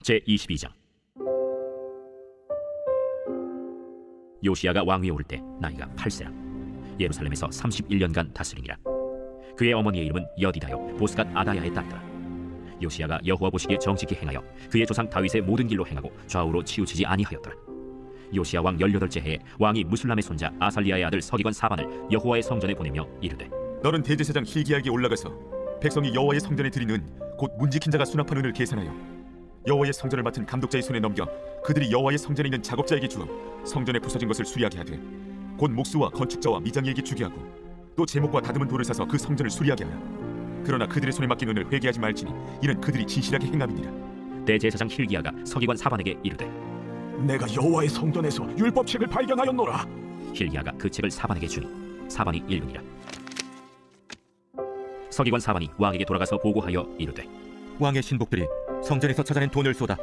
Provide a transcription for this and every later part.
제22장. 요시야가 왕위에 오를 때 나이가 8세라 예루살렘에서 31년간 다스리니라. 그의 어머니의 이름은 여디다요 보스갓 아다야의 딸이더라. 요시야가 여호와 보시기에 정직히 행하여 그의 조상 다윗의 모든 길로 행하고 좌우로 치우치지 아니하였더라. 요시야 왕 18째 해에 왕이 무술람의 손자 아살리아의 아들 서기관 사반을 여호와의 성전에 보내며 이르되, 너는 대제사장 hil기야에게 올라가서 백성이 여호와의 성전에 드리는 곧 문지킨 자가 수납한 은을 계산하여 여호와의 성전을 맡은 감독자의 손에 넘겨 그들이 여호와의 성전에 있는 작업자에게 주어 성전에 부서진 것을 수리하게 하되 곧 목수와 건축자와 미장이에게 주게 하고 또 제목과 다듬은 돌을 사서 그 성전을 수리하게 하라. 그러나 그들의 손에 맡긴 은을 회개하지 말지니 이는 그들이 진실하게 행함이니라. 대제사장 hil기야가 서기관 사반에게 이르되, 내가 여호와의 성전에서 율법책을 발견하였노라. hil기야가 그 책을 사반에게 주니 사반이 읽으니라. 서기관 사반이 왕에게 돌아가서 보고하여 이르되, 왕의 신복들이 성전에서 찾아낸 돈을 쏟아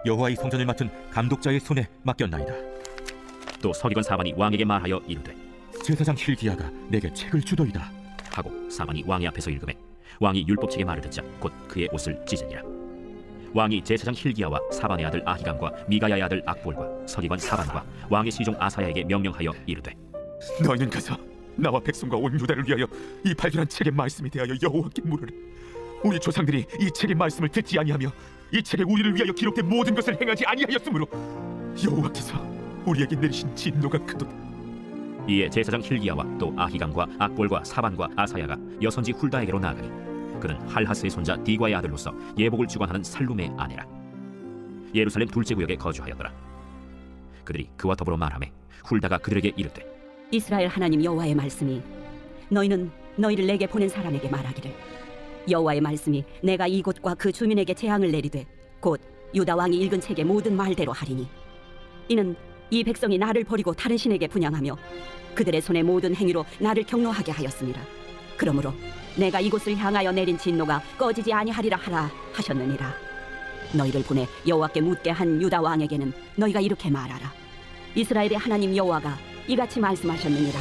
여호와의 성전을 맡은 감독자의 손에 맡겼나이다. 또 서기관 사반이 왕에게 말하여 이르되, 제사장 hil기야가 내게 책을 주더이다 하고 사반이 왕의 앞에서 읽으매 왕이 율법책의 말을 듣자 곧 그의 옷을 찢으니라. 왕이 제사장 hil기야와 사반의 아들 아히감과 미가야의 아들 악볼과 서기관 사반과 왕의 시종 아사야에게 명령하여 이르되, 너희는 가서 나와 백성과 온 유다를 위하여 이 발견한 책의 말씀에 대하여 여호와께 물으라. 우리 조상들이 이 책의 말씀을 듣지 아니하며 이 책에 우리를 위하여 기록된 모든 것을 행하지 아니하였으므로 여호와께서 우리에게 내리신 진노가 크도다. 이에 제사장 hil기야와 또 아히감과 악볼과 사반과 아사야가 여선지 훌다에게로 나아가니 그는 할하스의 손자 디과의 아들로서 예복을 주관하는 살룸의 아내라. 예루살렘 둘째 구역에 거주하였더라. 그들이 그와 더불어 말하매 훌다가 그들에게 이르되, 이스라엘 하나님 여호와의 말씀이 너희는 너희를 내게 보낸 사람에게 말하기를 여호와의 말씀이 내가 이곳과 그 주민에게 재앙을 내리되 곧 유다 왕이 읽은 책의 모든 말대로 하리니 이는 이 백성이 나를 버리고 다른 신에게 분향하며 그들의 손의 모든 행위로 나를 경노하게 하였습니다. 그러므로 내가 이곳을 향하여 내린 진노가 꺼지지 아니하리라 하라 하셨느니라. 너희를 보내 여호와께 묻게 한 유다 왕에게는 너희가 이렇게 말하라. 이스라엘의 하나님 여호와가 이같이 말씀하셨느니라.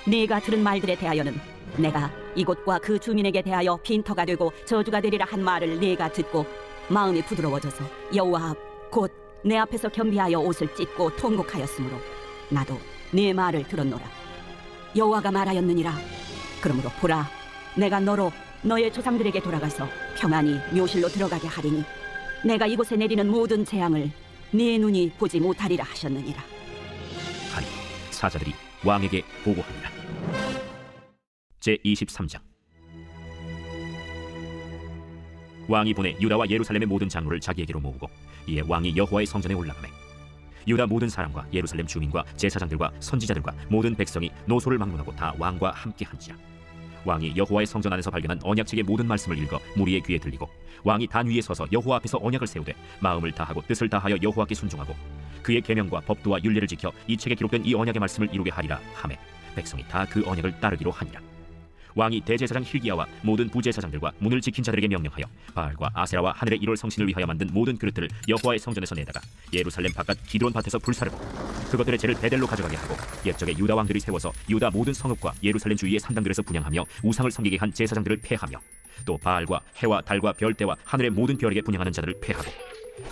네가 들은 말들에 대하여는 내가 이곳과 그 주민에게 대하여 빈터가 되고 저주가 되리라 한 말을 네가 듣고 마음이 부드러워져서 여호와 앞 곧 내 앞에서 겸비하여 옷을 찢고 통곡하였으므로 나도 네 말을 들었노라. 여호와가 말하였느니라. 그러므로 보라, 내가 너로 너의 조상들에게 돌아가서 평안히 묘실로 들어가게 하리니 내가 이곳에 내리는 모든 재앙을 네 눈이 보지 못하리라 하셨느니라. 하니 사자들이 왕에게 보고하니라. 제23장. 왕이 보내 유다와 예루살렘의 모든 장로를 자기에게로 모으고 이에 왕이 여호와의 성전에 올라가매 유다 모든 사람과 예루살렘 주민과 제사장들과 선지자들과 모든 백성이 노소를 막론하고 다 왕과 함께 한지라. 왕이 여호와의 성전 안에서 발견한 언약책의 모든 말씀을 읽어 무리의 귀에 들리고 왕이 단 위에 서서 여호와 앞에서 언약을 세우되 마음을 다하고 뜻을 다하여 여호와께 순종하고 그의 계명과 법도와 율례를 지켜 이 책에 기록된 이 언약의 말씀을 이루게 하리라 하매 백성이 다 그 언약을 따르기로 하니라. 왕이 대제사장 hil기야와 모든 부제사장들과 문을 지킨 자들에게 명령하여 바알과 아세라와 하늘의 1월 성신을 위하여 만든 모든 그릇들을 여호와의 성전에서 내다가 예루살렘 바깥 기드론 밭에서 불사르고 그것들의 재를 베델로 가져가게 하고 옛적에 유다 왕들이 세워서 유다 모든 성읍과 예루살렘 주위의 산당들에서 분향하며 우상을 섬기게 한 제사장들을 폐하며 또 바알과 해와 달과 별대와 하늘의 모든 별에게 분향하는 자들을 폐하고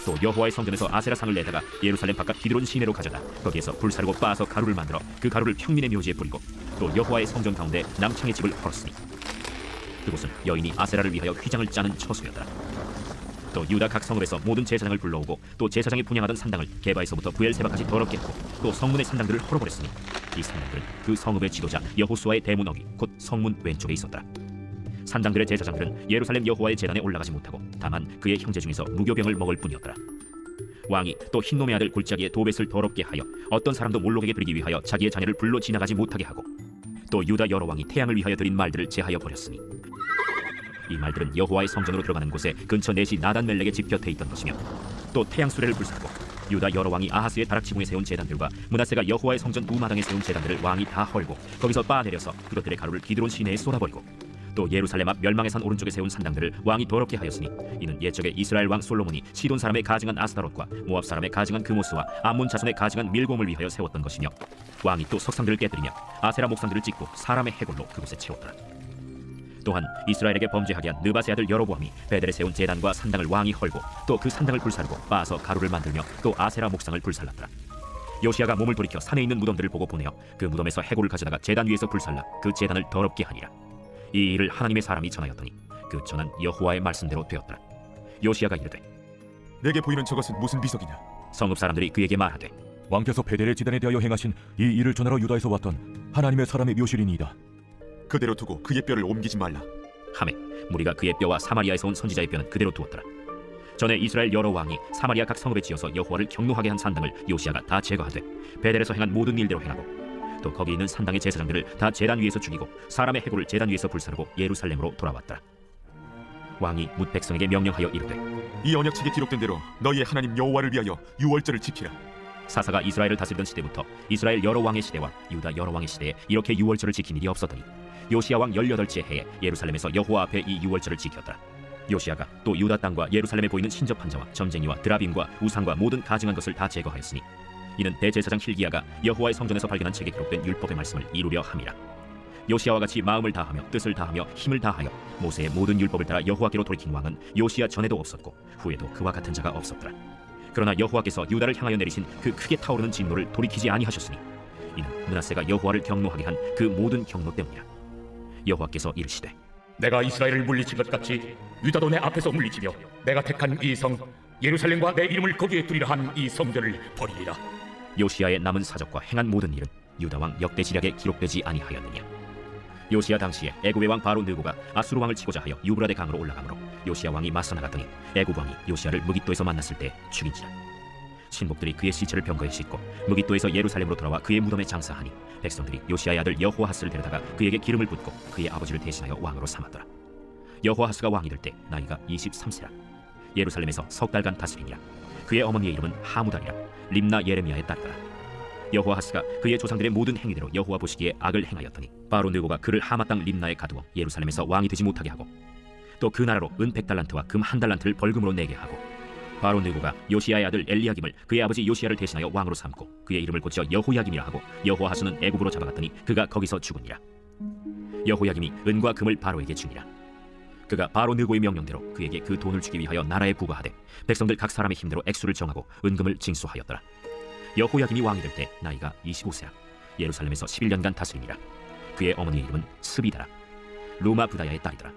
또 여호와의 성전에서 아세라상을 내다가 예루살렘 바깥 기드론 시내로 가져다 거기에서 불사르고 빻아서 가루를 만들어 그 가루를 평민의 묘지에 뿌리고 또 여호와의 성전 가운데 남창의 집을 헐었으니 그곳은 여인이 아세라를 위하여 휘장을 짜는 처소였더라. 또 유다 각 성읍에서 모든 제사장을 불러오고 또 제사장이 분향하던 산당을 게바에서부터 부엘세바까지 더럽게 했고 또 성문의 산당들을 헐어버렸으니 이 산당들은 그 성읍의 지도자 여호수아의 대문 어귀 곧 성문 왼쪽에 있었더라. 산당들의 제사장들은 예루살렘 여호와의 제단에 올라가지 못하고 다만 그의 형제 중에서 무교병을 먹을 뿐이었더라. 왕이 또 흰놈의 아들 골짜기에 도벳을 더럽게 하여 어떤 사람도 몰록에게 드리기 위하여 자기의 자녀를 불로 지나가지 못하게 하고 또 유다 여러 왕이 태양을 위하여 드린 말들을 제하여 버렸으니 이 말들은 여호와의 성전으로 들어가는 곳에 근처 넷이 나단멜렉의 집 곁에 있던 것이며 또 태양 수레를 불사르고 유다 여러 왕이 아하스의 다락지붕에 세운 제단들과 므낫세가 여호와의 성전 우마당에 세운 제단들을 왕이 다 헐고 거기서 빻아내려서 그것들의 가루를 기드론 시내에 쏟아버리고 또 예루살렘 앞 멸망의 산 오른쪽에 세운 산당들을 왕이 더럽게 하였으니 이는 옛적에 이스라엘 왕 솔로몬이 시돈 사람의 가증한 아스다롯과 모압 사람의 가증한 그모스와 암몬 자손의 가증한 밀곰을 위하여 세웠던 것이며 왕이 또 석상들을 깨뜨리며 아세라 목상들을 찍고 사람의 해골로 그곳에 채웠더라. 또한 이스라엘에게 범죄하게 한 느바세 아들 여로보암이 베델에 세운 제단과 산당을 왕이 헐고 또 그 산당을 불사르고 빻아서 가루를 만들며 또 아세라 목상을 불살랐더라. 요시야가 몸을 돌이켜 산에 있는 무덤들을 보고 보내어 그 무덤에서 해골을 가져다가 제단 위에서 불살라 그 제단을 더럽게 하니라. 이 일을 하나님의 사람이 전하였더니 그 전한 여호와의 말씀대로 되었더라. 요시야가 이르되 내게 보이는 저것은 무슨 비석이냐? 성읍 사람들이 그에게 말하되 왕께서 베델의 지단에 대하여 행하신 이 일을 전하러 유다에서 왔던 하나님의 사람의 묘실이니이다. 그대로 두고 그의 뼈를 옮기지 말라. 하매 무리가 그의 뼈와 사마리아에서 온 선지자의 뼈는 그대로 두었더라. 전에 이스라엘 여러 왕이 사마리아 각 성읍에 지어서 여호와를 경노하게 한 산당을 요시야가 다 제거하되 베델에서 행한 모든 일대로 행하고 또 거기 있는 산당의 제사장들을 다 제단 위에서 죽이고 사람의 해골을 제단 위에서 불사르고 예루살렘으로 돌아왔더라. 왕이 뭇 백성에게 명령하여 이르되 이 언약책에 기록된 대로 너희의 하나님 여호와를 위하여 유월절을 지키라. 사사가 이스라엘을 다스리던 시대부터 이스라엘 여러 왕의 시대와 유다 여러 왕의 시대에 이렇게 유월절을 지킨 일이 없었더니 요시야 왕 18째 해에 예루살렘에서 여호와 앞에 이 유월절을 지켰더라. 요시야가 또 유다 땅과 예루살렘에 보이는 신접한 자와 점쟁이와 드라빔과 우상과 모든 가증한 것을 다 제거하였으니 이는 대제사장 hil기야가 여호와의 성전에서 발견한 책에 기록된 율법의 말씀을 이루려 함이라. 요시야와 같이 마음을 다하며 뜻을 다하며 힘을 다하여 모세의 모든 율법을 따라 여호와께로 돌이킨 왕은 요시야 전에도 없었고 후에도 그와 같은 자가 없었더라. 그러나 여호와께서 유다를 향하여 내리신 그 크게 타오르는 진노를 돌이키지 아니하셨으니 이는 므낫세가 여호와를 경노하게 한 그 모든 경노 때문이라. 여호와께서 이르시되 내가 이스라엘을 물리친 것 같이 유다도 내 앞에서 물리치며 내가 택한 이 성 예루살렘과 내 이름을 거기에 두리라 한 이 성전을 버리리라. 요시야의 남은 사적과 행한 모든 일은 유다 왕 역대지략에 기록되지 아니하였느냐. 요시야 당시에 애굽의 왕 바로 느고가 아수르 왕을 치고자 하여 유브라데 강으로 올라가므로 요시야 왕이 맞서 나갔더니 애굽 왕이 요시야를 무깃도에서 만났을 때 죽인지라. 신복들이 그의 시체를 병거에 싣고 무깃도에서 예루살렘으로 돌아와 그의 무덤에 장사하니 백성들이 요시야의 아들 여호아하스를 데려다가 그에게 기름을 붓고 그의 아버지를 대신하여 왕으로 삼았더라. 여호아하스가 왕이 될 때 나이가 23세라. 예루살렘에서 석 달간 다스리니라. 그의 어머니의 이름은 하무달이라. 림나 예레미야의 딸이더라. 여호아하스가 그의 조상들의 모든 행위대로 여호와 보시기에 악을 행하였더니 바로 느고가 그를 하마 땅 림나에 가두어 예루살렘에서 왕이 되지 못하게 하고 또 그 나라로 은 100달란트와 금 1달란트를 벌금으로 내게 하고 바로 느고가 요시야의 아들 엘리야김을 그의 아버지 요시야를 대신하여 왕으로 삼고 그의 이름을 고쳐 여호야김이라 하고 여호아하스는 애굽으로 잡아갔더니 그가 거기서 죽으니라. 여호야김이 은과 금을 바로에게 주니라. 그가 바로 느고의 명령대로 그에게 그 돈을 주기 위하여 나라에 부과하되 백성들 각 사람의 힘대로 액수를 정하고 은금을 징수하였더라. 여호야김이 왕이 될 때 나이가 25세라. 예루살렘에서 11년간 다스리니라. 그의 어머니의 이름은 스비다라. 루마 부다야의 딸이더라.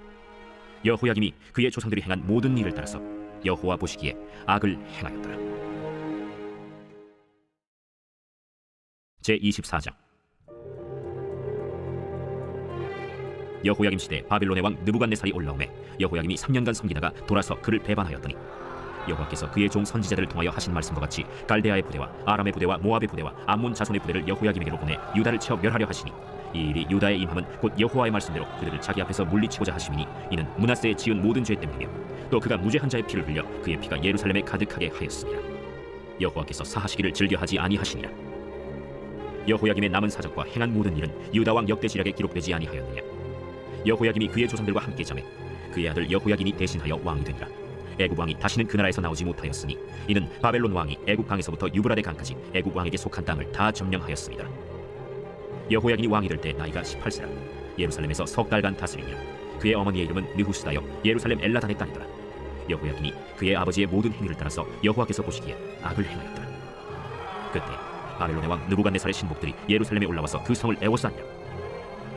여호야김이 그의 조상들이 행한 모든 일을 따라서 여호와 보시기에 악을 행하였더라. 제24장. 여호야김 시대 바빌론의 왕 느부갓네살이 올라오매 여호야김이 3년간 섬기다가 돌아서 그를 배반하였더니 여호와께서 그의 종 선지자들을 통하여 하신 말씀과 같이 갈대아의 부대와 아람의 부대와 모압의 부대와 암몬 자손의 부대를 여호야김에게로 보내 유다를 치어 멸하려 하시니 이 일이 유다에 임함은 곧 여호와의 말씀대로 그들을 자기 앞에서 물리치고자 하심이니 이는 므낫세에 지은 모든 죄 때문이며 또 그가 무죄한 자의 피를 흘려 그의 피가 예루살렘에 가득하게 하였습니다. 여호와께서 사하시기를 즐겨하지 아니하시니라. 여호야김의 남은 사적과 행한 모든 일은 유다 왕 역대지략에 기록되지 아니하였느냐. 여호야김이 그의 조상들과 함께 잠에 그의 아들 여호야긴이 대신하여 왕이 되니라. 애굽 왕이 다시는 그 나라에서 나오지 못하였으니 이는 바벨론 왕이 애굽 강에서부터 유브라데 강까지 애굽 왕에게 속한 땅을 다 점령하였습니다. 여호야긴이 왕이 될 때 나이가 18세라. 예루살렘에서 석 달간 다스리니라. 그의 어머니의 이름은 느후스다여 예루살렘 엘라단의 딸이더라. 여호야긴이 그의 아버지의 모든 행위를 따라서 여호와께서 보시기에 악을 행하였더라. 그때 바벨론의 왕 느부갓네살의 신복들이 예루살렘에 올라와서 그 성을 애워쌌니라.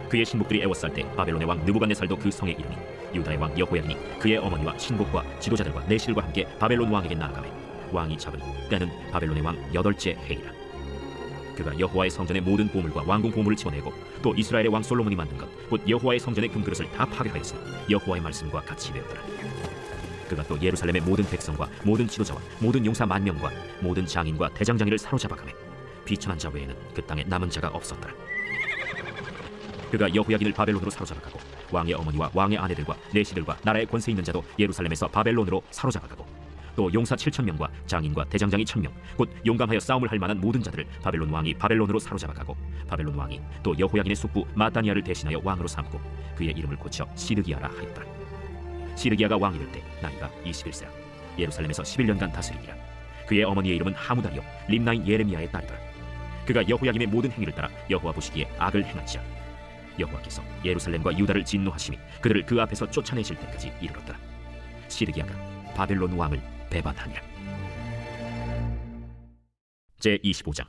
그의 신복들이 애워쌀 때 바벨론의 왕 느부갓네살도 그 성에 이르니 유다의 왕 여호야긴이 그의 어머니와 신복과 지도자들과 내실과 함께 바벨론 왕에게 나아가매 왕이 잡은 때는 바벨론의 왕 8째 해이라. 그가 여호와의 성전의 모든 보물과 왕궁 보물을 집어내고 또 이스라엘의 왕 솔로몬이 만든 것 곧 여호와의 성전의 금그릇을 다 파괴하였으니 여호와의 말씀과 같이 되었더라. 그가 또 예루살렘의 모든 백성과 모든 지도자와 모든 용사 10,000명과 모든 장인과 대장장이를 사로잡아가매 비천한 자 외에는 그 땅에 남은 자가 없었더라. 그가 여호야긴을 바벨론으로 사로잡아가고 왕의 어머니와 왕의 아내들과 내시들과 나라의 권세 있는 자도 예루살렘에서 바벨론으로 사로잡아가고 또 용사 7,000명과 장인과 대장장이 1,000명 곧 용감하여 싸움을 할 만한 모든 자들을 바벨론 왕이 바벨론으로 사로잡아가고 바벨론 왕이 또 여호야긴의 숙부 마따니아를 대신하여 왕으로 삼고 그의 이름을 고쳐 시드기야라 하였더라. 시드기야가 왕이 될 때 나이가 21세라. 예루살렘에서 11년간 다스리니라. 그의 어머니의 이름은 하무다리요 림나인 예레미야의 딸이더라. 그가 여호야김의 모든 행위를 따라 여호와 보시기에 악을 행한지라. 여호와께서 예루살렘과 유다를 진노하심이 그들을 그 앞에서 쫓아내실 때까지 이르렀더라. 시드기야가 바벨론 왕을 배반하니라. 제 25장.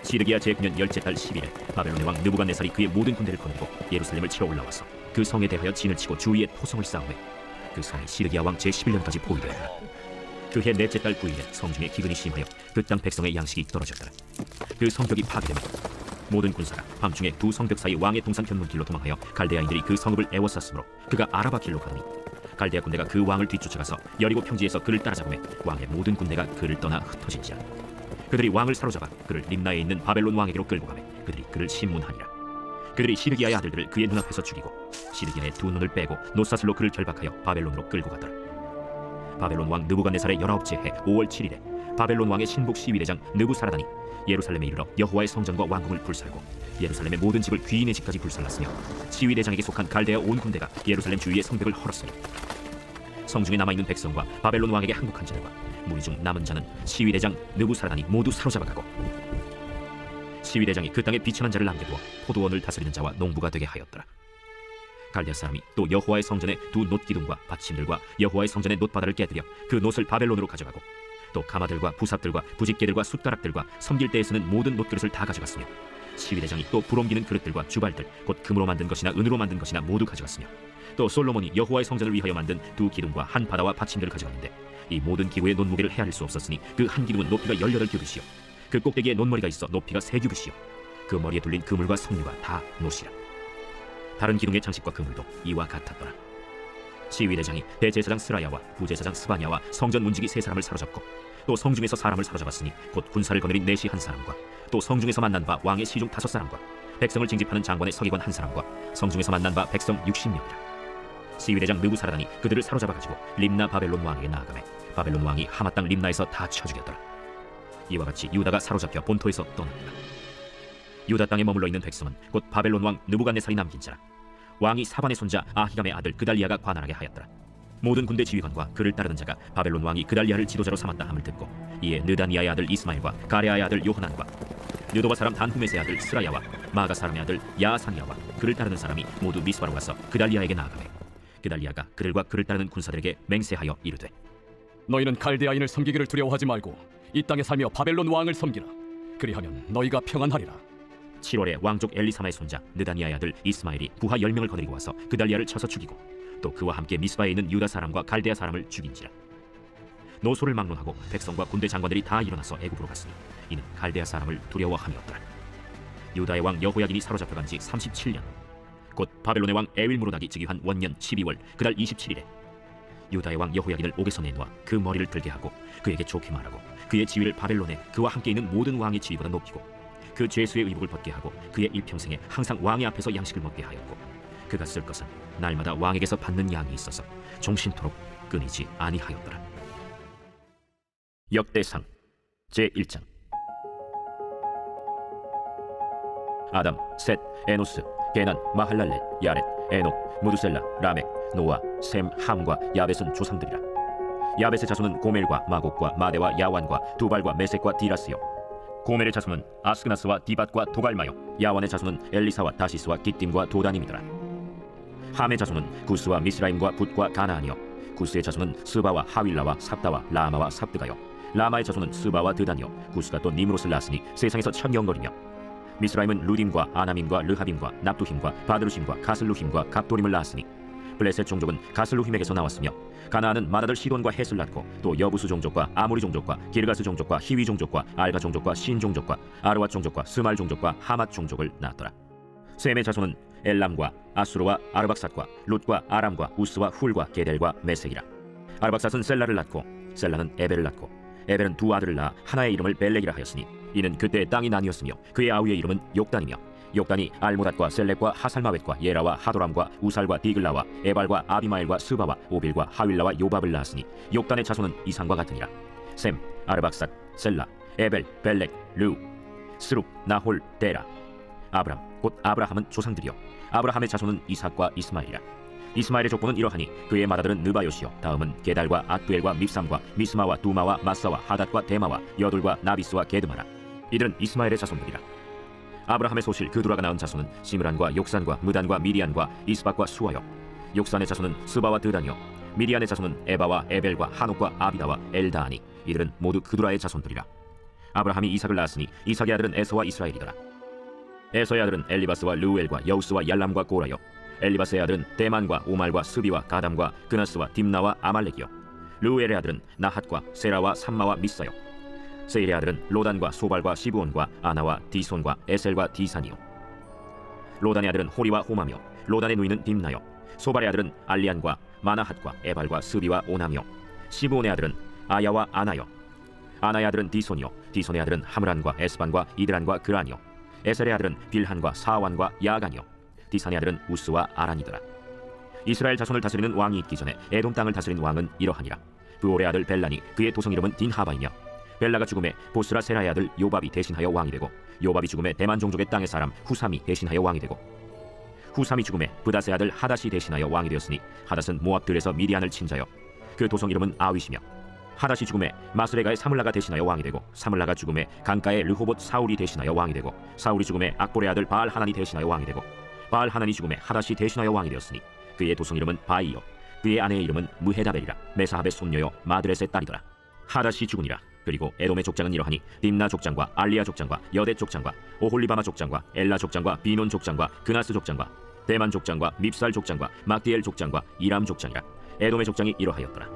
시드기야 제9년 열째 달 10일에 바벨론의 왕 느부갓네살이 그의 모든 군대를 거느리고 예루살렘을 치러 올라와서 그 성에 대하여 진을 치고 주위에 토성을 쌓으매 그 성이 시드기야 왕 제11년까지 포위되었더라. 그해 넷째 달 9일에 성중에 기근이 심하여 그 땅 백성의 양식이 떨어졌더라. 그 성벽이 파괴되며 모든 군사가 밤중에 두 성벽 사이 왕의 동산 견문길로 도망하여 갈대아인들이 그 성읍을 에워쌌으므로 그가 아라바 길로 가더니 갈대아 군대가 그 왕을 뒤쫓아가서 여리고 평지에서 그를 따라잡으매 왕의 모든 군대가 그를 떠나 흩어진지라. 그들이 왕을 사로잡아 그를 림나에 있는 바벨론 왕에게로 끌고 가매 그들이 그를 신문하니라. 그들이 시드기야의 아들들을 그의 눈앞에서 죽이고 시드기야의 두 눈을 빼고 노사슬로 그를 결박하여 바벨론으로 끌고 가더라. 바벨론 왕 느부갓네살의 19째 해 5월 7일에 바벨론 왕의 신복 시위대장 느부사라단이 예루살렘에 이르러 여호와의 성전과 왕궁을 불살고 예루살렘의 모든 집을 귀인의 집까지 불살랐으며 시위대장에게 속한 갈대아 온 군대가 예루살렘 주위의 성벽을 헐었으며 성중에 남아있는 백성과 바벨론 왕에게 항복한 자들과 무리 중 남은 자는 시위대장 느부사라단이 모두 사로잡아가고 시위대장이 그 땅에 비천한 자를 남겨두어 포도원을 다스리는 자와 농부가 되게 하였더라. 갈대아 사람이 또 여호와의 성전의 두 놋기둥과 받침들과 여호와의 성전의 놋바다를 깨뜨려 그 놋을 바벨론으로 가져가고 또 가마들과 부삽들과 부집개들과 숟가락들과 섬길 때에 쓰는 모든 놋그릇을 다 가져갔으며 시위대장이 또 불옮기는 그릇들과 주발들 곧 금으로 만든 것이나 은으로 만든 것이나 모두 가져갔으며 또 솔로몬이 여호와의 성전을 위하여 만든 두 기둥과 한 바다와 받침들을 가져갔는데 이 모든 기구의 논무게를 헤아릴 수 없었으니 그 한 기둥은 높이가 18규빗이요 그 꼭대기에 논머리가 있어 높이가 3규빗이요 그 머리에 둘린 그물과 석류가 다 놋이라. 다른 기둥의 장식과 그물도 이와 같았더라. 시위대장이 대제사장 스라야와 부제사장 스바냐와 성전 문지기 3사람을 사로잡고 또 성중에서 사람을 사로잡았으니 곧 군사를 거느린 내시 1사람과 또 성중에서 만난 바 왕의 시중 5사람과 백성을 징집하는 장관의 서기관 1사람과 성중에서 만난 바 백성 60명이라. 시위대장 느부사라단이 그들을 사로잡아가지고 림나 바벨론 왕에게 나아가매 바벨론 왕이 하마 땅 림나에서 다 쳐 죽였더라. 이와 같이 유다가 사로잡혀 본토에서 떠났더라. 유다 땅에 머물러 있는 백성은 곧 바벨론 왕 느부갓네살이 남긴 자라. 왕이 사반의 손자 아히감의 아들 그달리아가 관할하게 하였더라. 모든 군대 지휘관과 그를 따르는 자가 바벨론 왕이 그달리아를 지도자로 삼았다 함을 듣고 이에 느다니아의 아들 이스마엘과 가레아의 아들 요하난과 느도바 사람 단후메스의 아들 스라야와 마가 사람의 아들 야사니아와 그를 따르는 사람이 모두 미스바로 가서 그달리아에게 나아가매 그달리아가 그들과 그를 따르는 군사들에게 맹세하여 이르되 너희는 갈대아인을 섬기기를 두려워하지 말고 이 땅에 살며 바벨론 왕을 섬기라. 그리하면 너희가 평안하리라. 7월에 왕족 엘리사마의 손자 느다니아의 아들 이스마엘이 부하 10명을 거느리고 와서 그달리아를 쳐서 죽이고 또 그와 함께 미스바에 있는 유다 사람과 갈대아 사람을 죽인지라. 노소를 막론하고 백성과 군대 장관들이 다 일어나서 애굽으로 갔으니 이는 갈대아 사람을 두려워함이었더라. 유다의 왕 여호야긴이 사로잡혀간 지 37년 곧 바벨론의 왕 에윌무로닥이 즉위한 원년 12월 그달 27일에 유다의 왕 여호야긴을 옥에서 내놓아 그 머리를 들게 하고 그에게 좋게 말하고 그의 지위를 바벨론에 그와 함께 있는 모든 왕의 지위보다 높이고 그 죄수의 의복을 벗게 하고 그의 일평생에 항상 왕의 앞에서 양식을 먹게 하였고 그가 쓸 것은 날마다 왕에게서 받는 양이 있어서 종신토록 끊이지 아니하였더라. 역대상 제1장. 아담, 셋, 에노스, 게난, 마할랄렛, 야렛, 에녹, 무두셀라, 라멕, 노아, 셈, 함과 야벳은 조상들이라. 야벳의 자손은 고멜과 마곡과 마대와 야완과 두발과 메섹과 디라스요. 고멜의 자손은 아스그나스와 디밧과 도갈마요. 야완의 자손은 엘리사와 다시스와 기띔과 도다님이더라. 함의 자손은 구스와 미스라임과 붓과 가나안이요. 구스의 자손은 스바와 하윌라와 삽다와 라마와 삽드가요. 라마의 자손은 스바와 드단이요. 구스가 또 니므롯을 낳았으니 세상에서 천경거리며 미스라임은 루딤과 아나밈과 르하빔과 납두힘과 바드루심과 가슬루힘과 갑도림을 낳았으니 블레셋 종족은 가슬루힘에게서 나왔으며 가나안은 맏아들 시돈과 헷을 낳고 또 여부수 종족과 아모리 종족과 기르가스 종족과 히위 종족과 알가 종족과 신 종족과 아르왓 종족과 스말 종족과 하맛 종족을 낳았더라. 셈의 자손은 엘람과 아수르와 아르박삿과 룻과 아람과 우스와 훌과 게델과 메색이라. 아르박삿은 셀라를 낳고 셀라는 에벨을 낳고 에벨은 두 아들을 낳아 하나의 이름을 벨렉이라 하였으니 이는 그때 땅이 나뉘었으며 그의 아우의 이름은 욕단이며 욕단이 알모닷과 셀렉과 하살마웻과 예라와 하도람과 우살과 디글라와 에발과 아비마엘과 스바와 오빌과 하윌라와 요밥을 낳았으니 욕단의 자손은 이상과 같으니라. 셈, 아르박삿, 셀라, 에벨, 벨렉, 르우, 스룩, 나홀, 데라. 아브람 곧 아브라함은 조상들이요 아브라함의 자손은 이삭과 이스마엘이라. 이스마엘의 족보는 이러하니 그의 맏아들은 느바요시요 다음은 게달과 앗두엘과 밉삼과 미스마와 두마와 마사와 하닷과 데마와 여둘과 나비스와 게드마라. 이들은 이스마엘의 자손들이라. 아브라함의 소실 그두라가 낳은 자손은 시므란과 욕산과 무단과 미디안과 이스박과 수아요. 욕산의 자손은 스바와 드단이요. 미디안의 자손은 에바와 에벨과 한옥과 아비다와 엘다하니 이들은 모두 그두라의 자손들이라. 아브라함이 이삭을 낳았으니 이삭의 아들은 에서와 이스라엘이더라. 에서의 아들은 엘리바스와 르우엘과 여우스와 얄람과 고라요. 엘리바스의 아들은 데만과 오말과 스비와 가담과 그나스와 딥나와 아말렉이요. 르우엘의 아들은 나핫과 세라와 삼마와 미사요. 세일의 아들은 로단과 소발과 시브온과 아나와 디손과 에셀과 디산이요. 로단의 아들은 호리와 호마며 로단의 누이는 딥나요. 소발의 아들은 알리안과 마나핫과 에발과 스비와 오나며 시브온의 아들은 아야와 아나요. 아나의 아들은 디손이요. 디손의 아들은 하므란과 에스반과 이드란과 그란이요. 에셀의 아들은 빌한과 사완과 야간이요. 디산의 아들은 우스와 아란이더라. 이스라엘 자손을 다스리는 왕이 있기 전에 에돔 땅을 다스린 왕은 이러하니라. 브올의 아들 벨라니 그의 도성 이름은 딘하바이며 벨라가 죽음에 보스라 세라의 아들 요밥이 대신하여 왕이 되고 요밥이 죽음에 대만 종족의 땅의 사람 후삼이 대신하여 왕이 되고 후삼이 죽음에 브닷의 아들 하닷이 대신하여 왕이 되었으니 하닷은 모압들에서 미디안을 친 자요. 그 도성 이름은 아윗이며 하닷이 죽음에 마스레가의 사물라가 대신하여 왕이 되고 사물라가 죽음에 강가의 르호봇 사울이 대신하여 왕이 되고 사울이 죽음에 악볼의 아들 바알 하난이 대신하여 왕이 되고 바알 하난이 죽음에 하닷이 대신하여 왕이 되었으니 그의 도성 이름은 바이요. 그의 아내의 이름은 무헤다벨이라. 메사합의 손녀요 마드렛의 딸이더라. 하닷이 죽으니라. 그리고 에돔의 족장은 이러하니 딥나 족장과 알리아 족장과 여대 족장과 오홀리바마 족장과 엘라 족장과 비논 족장과 그나스 족장과 대만 족장과 밉살 족장과 막디엘 족장과 이람 족장이라. 에돔의 족장이 이러하였더라.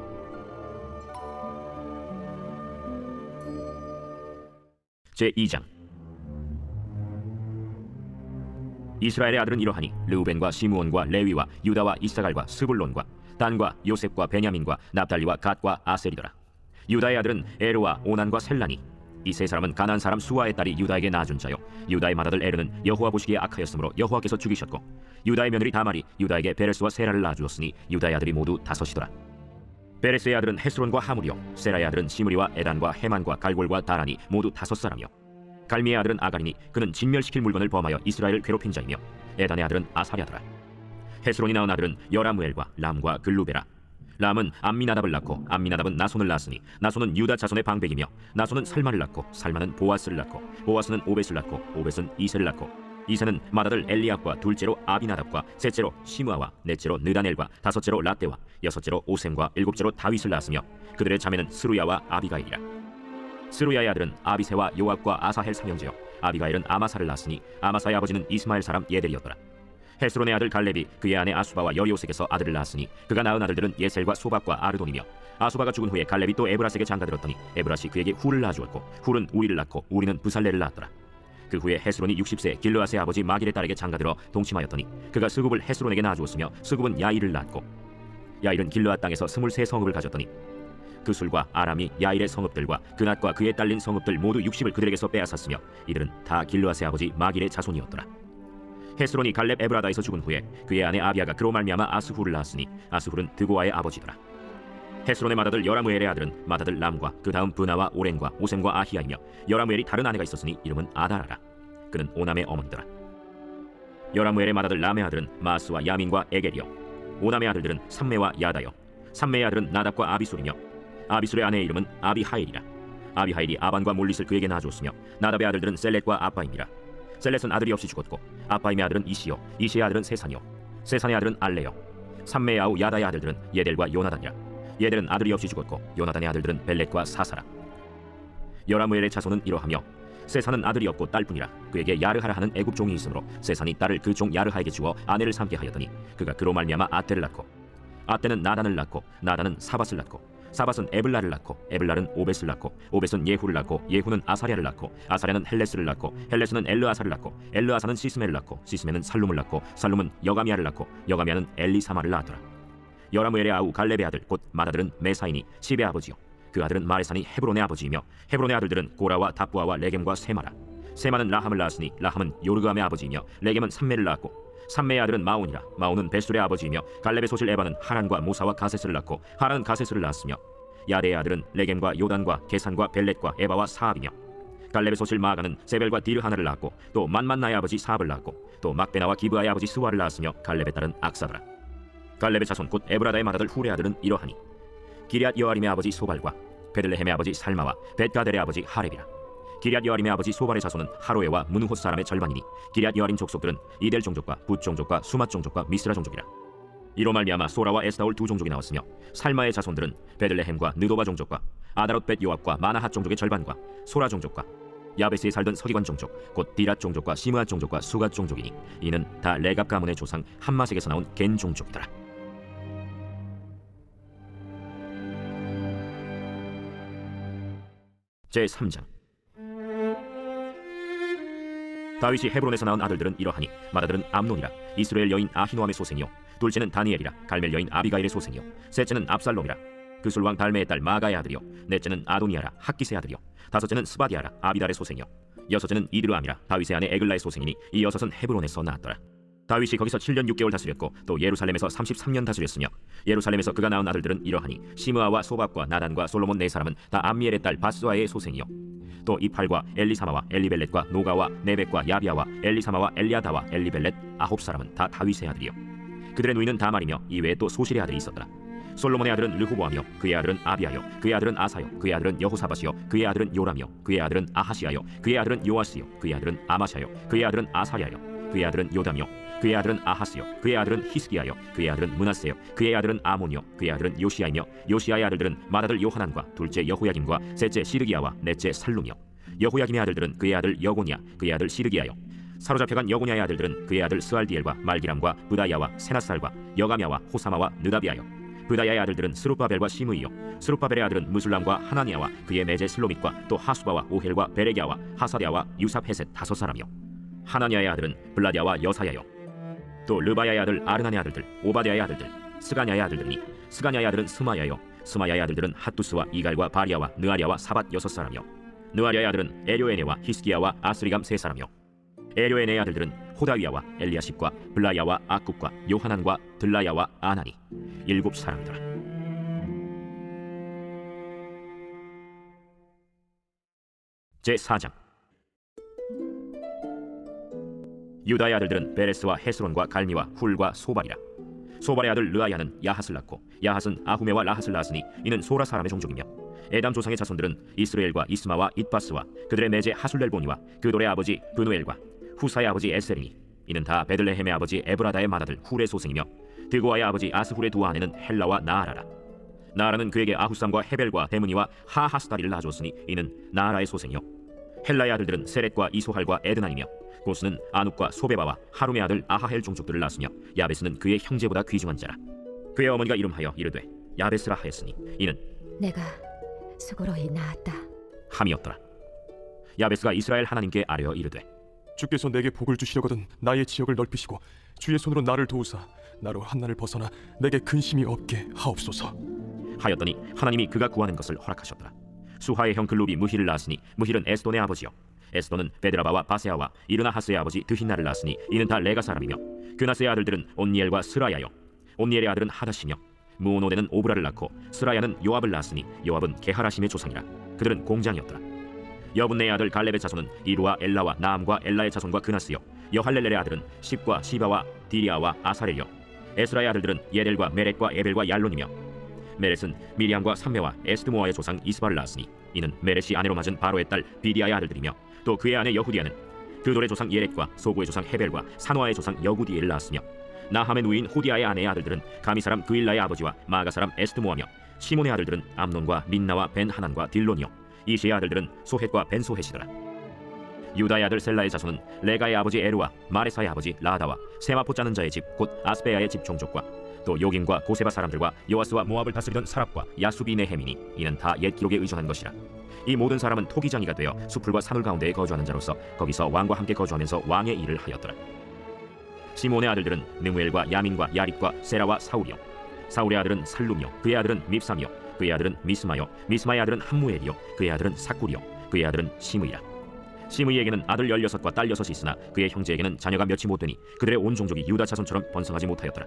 제2장. 이스라엘의 아들은 이러하니 르우벤과 시므온과 레위와 유다와 이사갈과 스불론과 단과 요셉과 베냐민과 납달리와 갓과 아셀이더라. 유다의 아들은 에르와 오난과 셀라니. 이 세 사람은 가나안 사람 수아의 딸이 유다에게 낳아준 자요. 유다의 맏아들 에르는 여호와 보시기에 악하였으므로 여호와께서 죽이셨고 유다의 며느리 다말이 유다에게 베레스와 세라를 낳아주었으니 유다의 아들이 모두 5이더라. 베레스의 아들은 헤스론과 하물이요. 세라의 아들은 시므리와 에단과 헤만과 갈골과 다란이 모두 5사람이요. 갈미의 아들은 아갈이니 그는 진멸시킬 물건을 범하여 이스라엘을 괴롭힌 자이며 에단의 아들은 아사랴더라. 헤스론이 낳은 아들은 여라무엘과 람과 글루베라. 람은 암미나답을 낳고 암미나답은 나손을 낳았으니 나손은 유다 자손의 방백이며 나손은 살마를 낳고 살마는 보아스를 낳고 보아스는 오벳을 낳고 오벳은 이세를 낳고 이세는 맏아들 엘리압과 둘째로 아비나답과 셋째로 시므아와 넷째로 느다넬과 다섯째로 라떼와 여섯째로 오셈과 일곱째로 다윗을 낳았으며 그들의 자매는 스루야와 아비가일이라. 스루야의 아들은 아비세와 요압과 아사헬 삼형제요. 아비가일은 아마사를 낳았으니 아마사의 아버지는 이스마엘 사람 예델이었더라. 헤스론의 아들 갈렙이 그의 아내 아수바와 여리오색에서 아들을 낳았으니 그가 낳은 아들들은 예셀과 소박과 아르돈이며 아수바가 죽은 후에 갈렙이 또 에브라스에게 장가들었더니 에브라시 그에게 훌을 낳아주었고 훌은 우리를 낳고 우리는 부살레를 낳았더라. 그 후에 헤스론이 60세 길르앗의 아버지 마길의 딸에게 장가들어 동침하였더니 그가 스굽을 헤스론에게 낳아주었으며 스굽은 야일을 낳았고 야일은 길르앗 땅에서 23성읍을 가졌더니 그 술과 아람이 야일의 성읍들과 그낫과 그에 딸린 성읍들 모두 60을 그들에게서 빼앗았으며 이들은 다 길르앗의 아버지 마길의 자손이었더라. 헤스론이 갈렙 에브라다에서 죽은 후에 그의 아내 아비아가 그로 말미암아 아스훌을 낳았으니 아스훌은 드고아의 아버지더라. 헤스론의 맏아들 여라무엘의 아들은 맏아들 람과 그 다음 브나와 오렌과 오셈과 아히야이며 여라무엘이 다른 아내가 있었으니 이름은 아다라라. 그는 오남의 어머니더라. 여라무엘의 맏아들 람의 아들은 마스와 야민과 에겔이요. 오남의 아들들은 삼메와 야다요. 삼메의 아들은 나답과 아비술이며 아비술의 아내의 이름은 아비하일이라. 아비하일이 아반과 몰릿을 그에게 낳아주었으며 나답의 아들들은 셀렛과 아빠임이라. 셀렛은 아들이 없이 죽었고 아빠임의 아들은 이시요. 이시의 아들은 세산이요. 세산의 아들은 알레요. 삼메의 아우 야다의 아들들은 예델과 요나단이라. 예델은 아들이 없이 죽었고 요나단의 아들들은 벨렛과 사사라. 여라무엘의 자손은 이러하며 세산은 아들이 없고 딸뿐이라. 그에게 야르하라 하는 애굽 종이 있으므로 세산이 딸을 그 종 야르하에게 주어 아내를 삼게 하였더니 그가 그로 말미암아 아떼를 낳고 아떼는 나단을 낳고 나단은 사밧을 낳고 사밧은 에블라를 낳고 에블라는 오벳을 낳고 오벳은 예후를 낳고 예후는 아사랴를 낳고 아사랴는 헬레스를 낳고 헬레스는 엘르아사를 낳고 엘르아사는 시스메를 낳고 시스메는 살룸을 낳고 살룸은 여가미아를 낳고 여가미아는 엘리사마를 낳았더라. 여라무엘의 아우 갈렙의 아들 곧 맏아들은 메사이니 십의 아버지요. 그 아들은 마레산이 헤브론의 아버지이며 헤브론의 아들들은 고라와 다부아와 레겜과 세마라. 세마는 라함을 낳았으니 라함은 요르그암의 아버지이며 레겜은 삼메를 낳았고 삼메의 아들은 마온이라. 마온은 베술의 아버지이며 갈렙의 소실 에바는 하란과 모사와 가세스를 낳고 하란은 가세스를 낳았으며 야레의 아들은 레겜과 요단과 게산과 벨렛과 에바와 사압이며 갈렙의 소실 마아가는 세벨과 디르하나를 낳았고 또 만만나의 아버지 사압을 낳았고 또 막베나와 기브아의 아버지 스와를 낳았으며 갈렙의 딸은 악사더라. 갈렙의 자손 곧 에브라다의 맏아들 훌의 아들은 이러하니 기럇 여아림의 아버지 소발과 베들레헴의 아버지 살마와 벳가델의 아버지 하렙이라. 기럇 여아림의 아버지 소발의 자손은 하로에와 문우호 사람의 절반이니 기럇 여아림 족속들은 이델 종족과 붓 종족과 수맛 종족과 미스라 종족이라. 이로 말미암아 소라와 에스다올 두 종족이 나왔으며 살마의 자손들은 베들레헴과 느도바 종족과 아다롯벳 요압과 마나핫 종족의 절반과 소라 종족과 야베스에 살던 서기관 종족 곧 디랏 종족과 시므앗 종족과 수갓 종족이니 이는 다 레갑 가문의 조상 함마색에서 나온 겐 종족이더라. 제3장. 다윗이 헤브론에서 낳은 아들들은 이러하니 맏아들은 암논이라 이스라엘 여인 아히노함의 소생이요 둘째는 다니엘이라 갈멜 여인 아비가일의 소생이요 셋째는 압살롬이라 그술 왕 달메의 딸 마가의 아들이요 넷째는 아도니아라 핫깃의 아들이요 다섯째는 스바디아라 아비달의 소생이요 여섯째는 이드르암이라 다윗의 아내 에글라의 소생이니 이 여섯은 헤브론에서 낳았더라. 다윗이 거기서 7년 6개월 다스렸고 또 예루살렘에서 33년 다스렸으며 예루살렘에서 그가 낳은 아들들은 이러하니 시므아와 소밥과 나단과 솔로몬 네 사람은 다 암미엘의 딸 바스와의 소생이요 또 이팔과 엘리사마와 엘리벨렛과 노가와 네벡과 야비아와 엘리사마와 엘리아다와 엘리벨렛 아홉 사람은 다 다윗의 아들이요 그들의 누이는 다말이며 이외에 또 소실의 아들이 있었더라. 솔로몬의 아들은 르호보암이요 그의 아들은 아비아요 그의 아들은 아사요 그의 아들은 여호사밧이요 그의 아들은 요람이요 그의 아들은 아하시아요 그의 아들은 요아스요 그의 아들은 아마샤요 그의 아들은 아사랴요 그의 아들은 요담이요 그의 아들은 아하스요 그의 아들은 히스기야요 그의 아들은 므낫세요 그의 아들은 아몬이요 그의 아들은 요시야이며 요시야의 아들들은 맏아들 요하난과 둘째 여호야김과 셋째 시르기야와 넷째 살룸이요 여호야김의 아들들은 그의 아들 여고니야 그의 아들 시르기야요 사로잡혀간 여고냐의 아들들은 그의 아들 스알디엘과 말기람과 부다야와 세나살과 여가мя와 호사마와 느다비아요 부다야의 아들들은 스룹바벨과 시므이요 스룹바벨의 아들은 무술람과 하나니아와 그의 매제 슬로밋과 또 하수바와 오헬과 베레기야와 하사랴와 유삽헤셋 다섯 사람이요 하나니아의 아들은 블라디아와 여사야요 또 르바야의 아들 아르난의 아들들 오바댜의 아들들 스가냐의 아들들이니 스가냐의 아들은 스마야요 스마야의 아들들은 핫두스와 이갈과 바리아와 느아랴와 사밧 여섯 사람이요 느아랴의 아들은 에료에네와 히스기야와 아스리감 세 사람이요 에료에네의 아들들은 호다위야와 엘리야십과 블라야와 아굽과 요하난과 들라야와 아나니 일곱 사람이더라. 제4장. 유다의 아들들은 베레스와 헤스론과 갈미와 훌과 소발이라. 소발의 아들 르아야는 야핫을 낳고 야핫은 아후메와 라핫을 낳았으니 이는 소라 사람의 종족이며 에담 조상의 자손들은 이스라엘과 이스마와 잇바스와 그들의 매제 하술렐보니와 그돌의 아버지 브누엘과 후사의 아버지 에셀이니 이는 다 베들레헴의 아버지 에브라다의 맏아들 훌의 소생이며 드고아의 아버지 아스훌의 두 아내는 헬라와 나아라라. 나아라는 그에게 아후삼과 헤벨과 데므니와 하하스다리를 낳아주었으니 이는 나아라의 소생이요 헬라의 아들들은 세렛과 이소할과 에드난이며 고스는 아눕과 소베바와 하룸의 아들 아하헬 종족들을 낳았으며 야베스는 그의 형제보다 귀중한 자라. 그의 어머니가 이름하여 이르되 야베스라 하였으니 이는 내가 수고로이 낳았다 함이었더라. 야베스가 이스라엘 하나님께 아뢰어 이르되 주께서 내게 복을 주시려거든 나의 지역을 넓히시고 주의 손으로 나를 도우사 나로 한난을 벗어나 내게 근심이 없게 하옵소서 하였더니 하나님이 그가 구하는 것을 허락하셨더라. 수하의 형 글룹이 무힐을 낳았으니 무힐은 에스돈의 아버지요 에스돈은 베드라바와 바세아와 이르나하스의 아버지 드힌나를 낳았으니 이는 다 레가 사람이며 그나스의 아들들은 온니엘과 스라야요 온니엘의 아들은 하다시며 무오노데는 오브라를 낳고 스라야는 요압을 낳았으니 요압은 게하라심의 조상이라. 그들은 공장이었더라. 여분네의 아들 갈렙의 자손은 이루와 엘라와 나암과 엘라의 자손과 그나스요 여할렐렐의 아들은 십과 시바와 디리아와 아사렐요 에스라의 아들들은 예델과 메렛과 에벨과 얄론이며 메렛은 미리암과 삼메와 에스드모아의 조상 이스바를 낳았으니 이는 메렛이 아내로 맞은 바로의 딸 비디아의 아들들이며 또 그의 아내 여후디아는 그돌의 조상 예렛과 소구의 조상 헤벨과 산화의 조상 여구디엘을 낳았으며 나함의 누이인 호디아의 아내의 아들들은 가미 사람 그일라의 아버지와 마가 사람 에스드모아며 시몬의 아들들은 암논과 린나와 벤하난과 딜론이요 이시의 아들들은 소헷과 벤소헷이더라. 유다의 아들 셀라의 자손은 레가의 아버지 에루와 마레사의 아버지 라다와 세마포 짜는 자의 집 곧 아스베야의 집 종족과 또 요김과 고세바 사람들과 요아스와 모압을 다스리던 사랍과 야수비 네헤미니 이는 다 옛 기록에 의존한 것이라. 이 모든 사람은 토기장이가 되어 수풀과 산울 가운데에 거주하는 자로서 거기서 왕과 함께 거주하면서 왕의 일을 하였더라. 시몬의 아들들은 느무엘과 야민과 야립과 세라와 사울이요 사울의 아들은 살룸이요 그의 아들은 밉삼이요 그의 아들은 미스마요 미스마의 아들은 함무엘이요 그의 아들은 사꿀이요 그의 아들은 시므이라. 시므이에게는 아들 16과 딸 6이 있으나 그의 형제에게는 자녀가 몇이 못되니 그들의 온 종족이 유다 자손처럼 번성하지 못하였더라.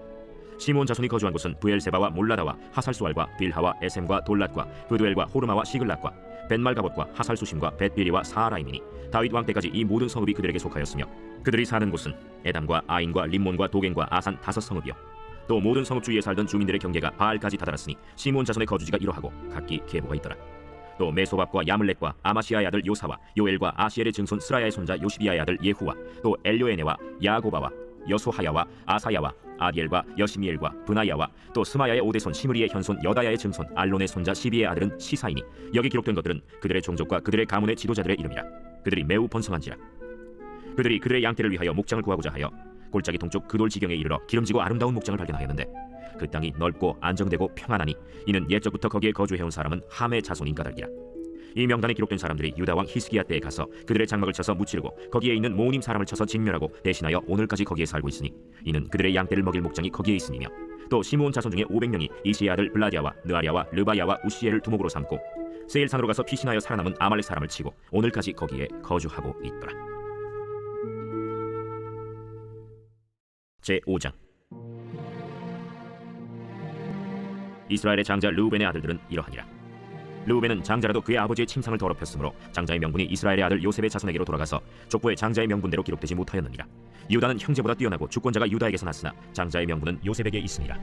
시몬 자손이 거주한 곳은 부엘세바와 몰라다와 하살수알과 빌하와 에셈과 돌랏과 브두엘과 호르마와 시글랏과 벤말가봇과 하살수심과 벳비리와 사하라임이니 다윗 왕 때까지 이 모든 성읍이 그들에게 속하였으며 그들이 사는 곳은 에담과 아인과 림몬과 도겐과 아산 5성읍이요 또 모든 성읍 주위에 살던 주민들의 경계가 바알까지 다다랐으니 시몬 자손의 거주지가 이러하고 각기 계보가 있더라. 또 메소밥과 야물렉과 아마시아의 아들 요사와 요엘과 아시엘의 증손 스라야의 손자 요시비아의 아들 예후와 또 엘요에네와 야고바와 여소하야와 아사야와 아디엘과 여시미엘과 브나야와 또 스마야의 오대손 시므리의 현손 여다야의 증손 알론의 손자 시비의 아들은 시사이니 여기 기록된 것들은 그들의 종족과 그들의 가문의 지도자들의 이름이라. 그들이 매우 번성한지라. 그들이 그들의 양떼를 위하여 목장을 구하고자 하여 골짜기 동쪽 그돌 지경에 이르러 기름지고 아름다운 목장을 발견하였는데 그 땅이 넓고 안정되고 평안하니 이는 옛적부터 거기에 거주해온 사람은 함의 자손인 까닭이라. 이 명단에 기록된 사람들이 유다 왕 히스기야 때에 가서 그들의 장막을 쳐서 무찌르고 거기에 있는 모님 사람을 쳐서 직멸하고 대신하여 오늘까지 거기에 살고 있으니 이는 그들의 양떼를 먹일 목장이 거기에 있으니며 또 시므온 자손 중에 500명이 이시의 아들 블라디아와 느아랴와 르바야와 우시엘을 두목으로 삼고 세일산으로 가서 피신하여 살아남은 아말렉 사람을 치고 오늘까지 거기에 거주하고 있더라. 제5장. 이스라엘의 장자 르우벤의 아들들은 이러하니라. 르우벤은 장자라도 그의 아버지의 침상을 더럽혔으므로 장자의 명분이 이스라엘의 아들 요셉의 자손에게로 돌아가서 족보의 장자의 명분대로 기록되지 못하였느니라. 유다는 형제보다 뛰어나고 주권자가 유다에게서 났으나 장자의 명분은 요셉에게 있으니라.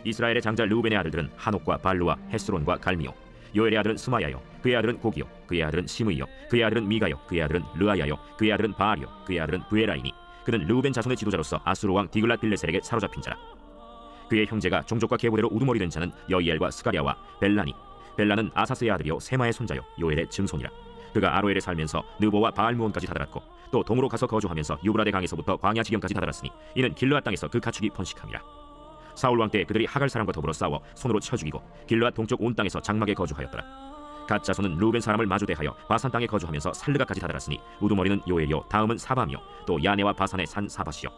이스라엘의 장자 르우벤의 아들들은 하녹과 발루와 헤스론과 갈미오. 요엘의 아들은 스마야요, 그의 아들은 고기요, 그의 아들은 시므이요, 그의 아들은 미가요, 그의 아들은 르아야요, 그의 아들은 바알이요, 그의 아들은 브에라이니. 그는 르우벤 자손의 지도자로서 아수르 왕 디글랏 빌레셀에게 사로잡힌 자라. 그의 형제가 종족과 계보대로 우두머리 된 자는 여이엘과 스가랴와 벨라니. 벨라는 아사스의 아들이요 세마의 손자요 요엘의 증손이라. 그가 아로엘에 살면서 느보와 바알무온까지 다다랐고 또 동으로 가서 거주하면서 유브라데 강에서부터 광야 지경까지 다다랐으니 이는 길르앗 땅에서 그 가축이 번식함이라. 사울 왕 때 그들이 하갈 사람과 더불어 싸워 손으로 쳐 죽이고 길르앗 동쪽 온 땅에서 장막에 거주하였더라. 갓 자손은 루벤 사람을 마주대하여 바산 땅에 거주하면서 살르가까지 다다랐으니 우두머리는 요엘이요 다음은 사밤이요 또 야네와 바산의 산 사바시요.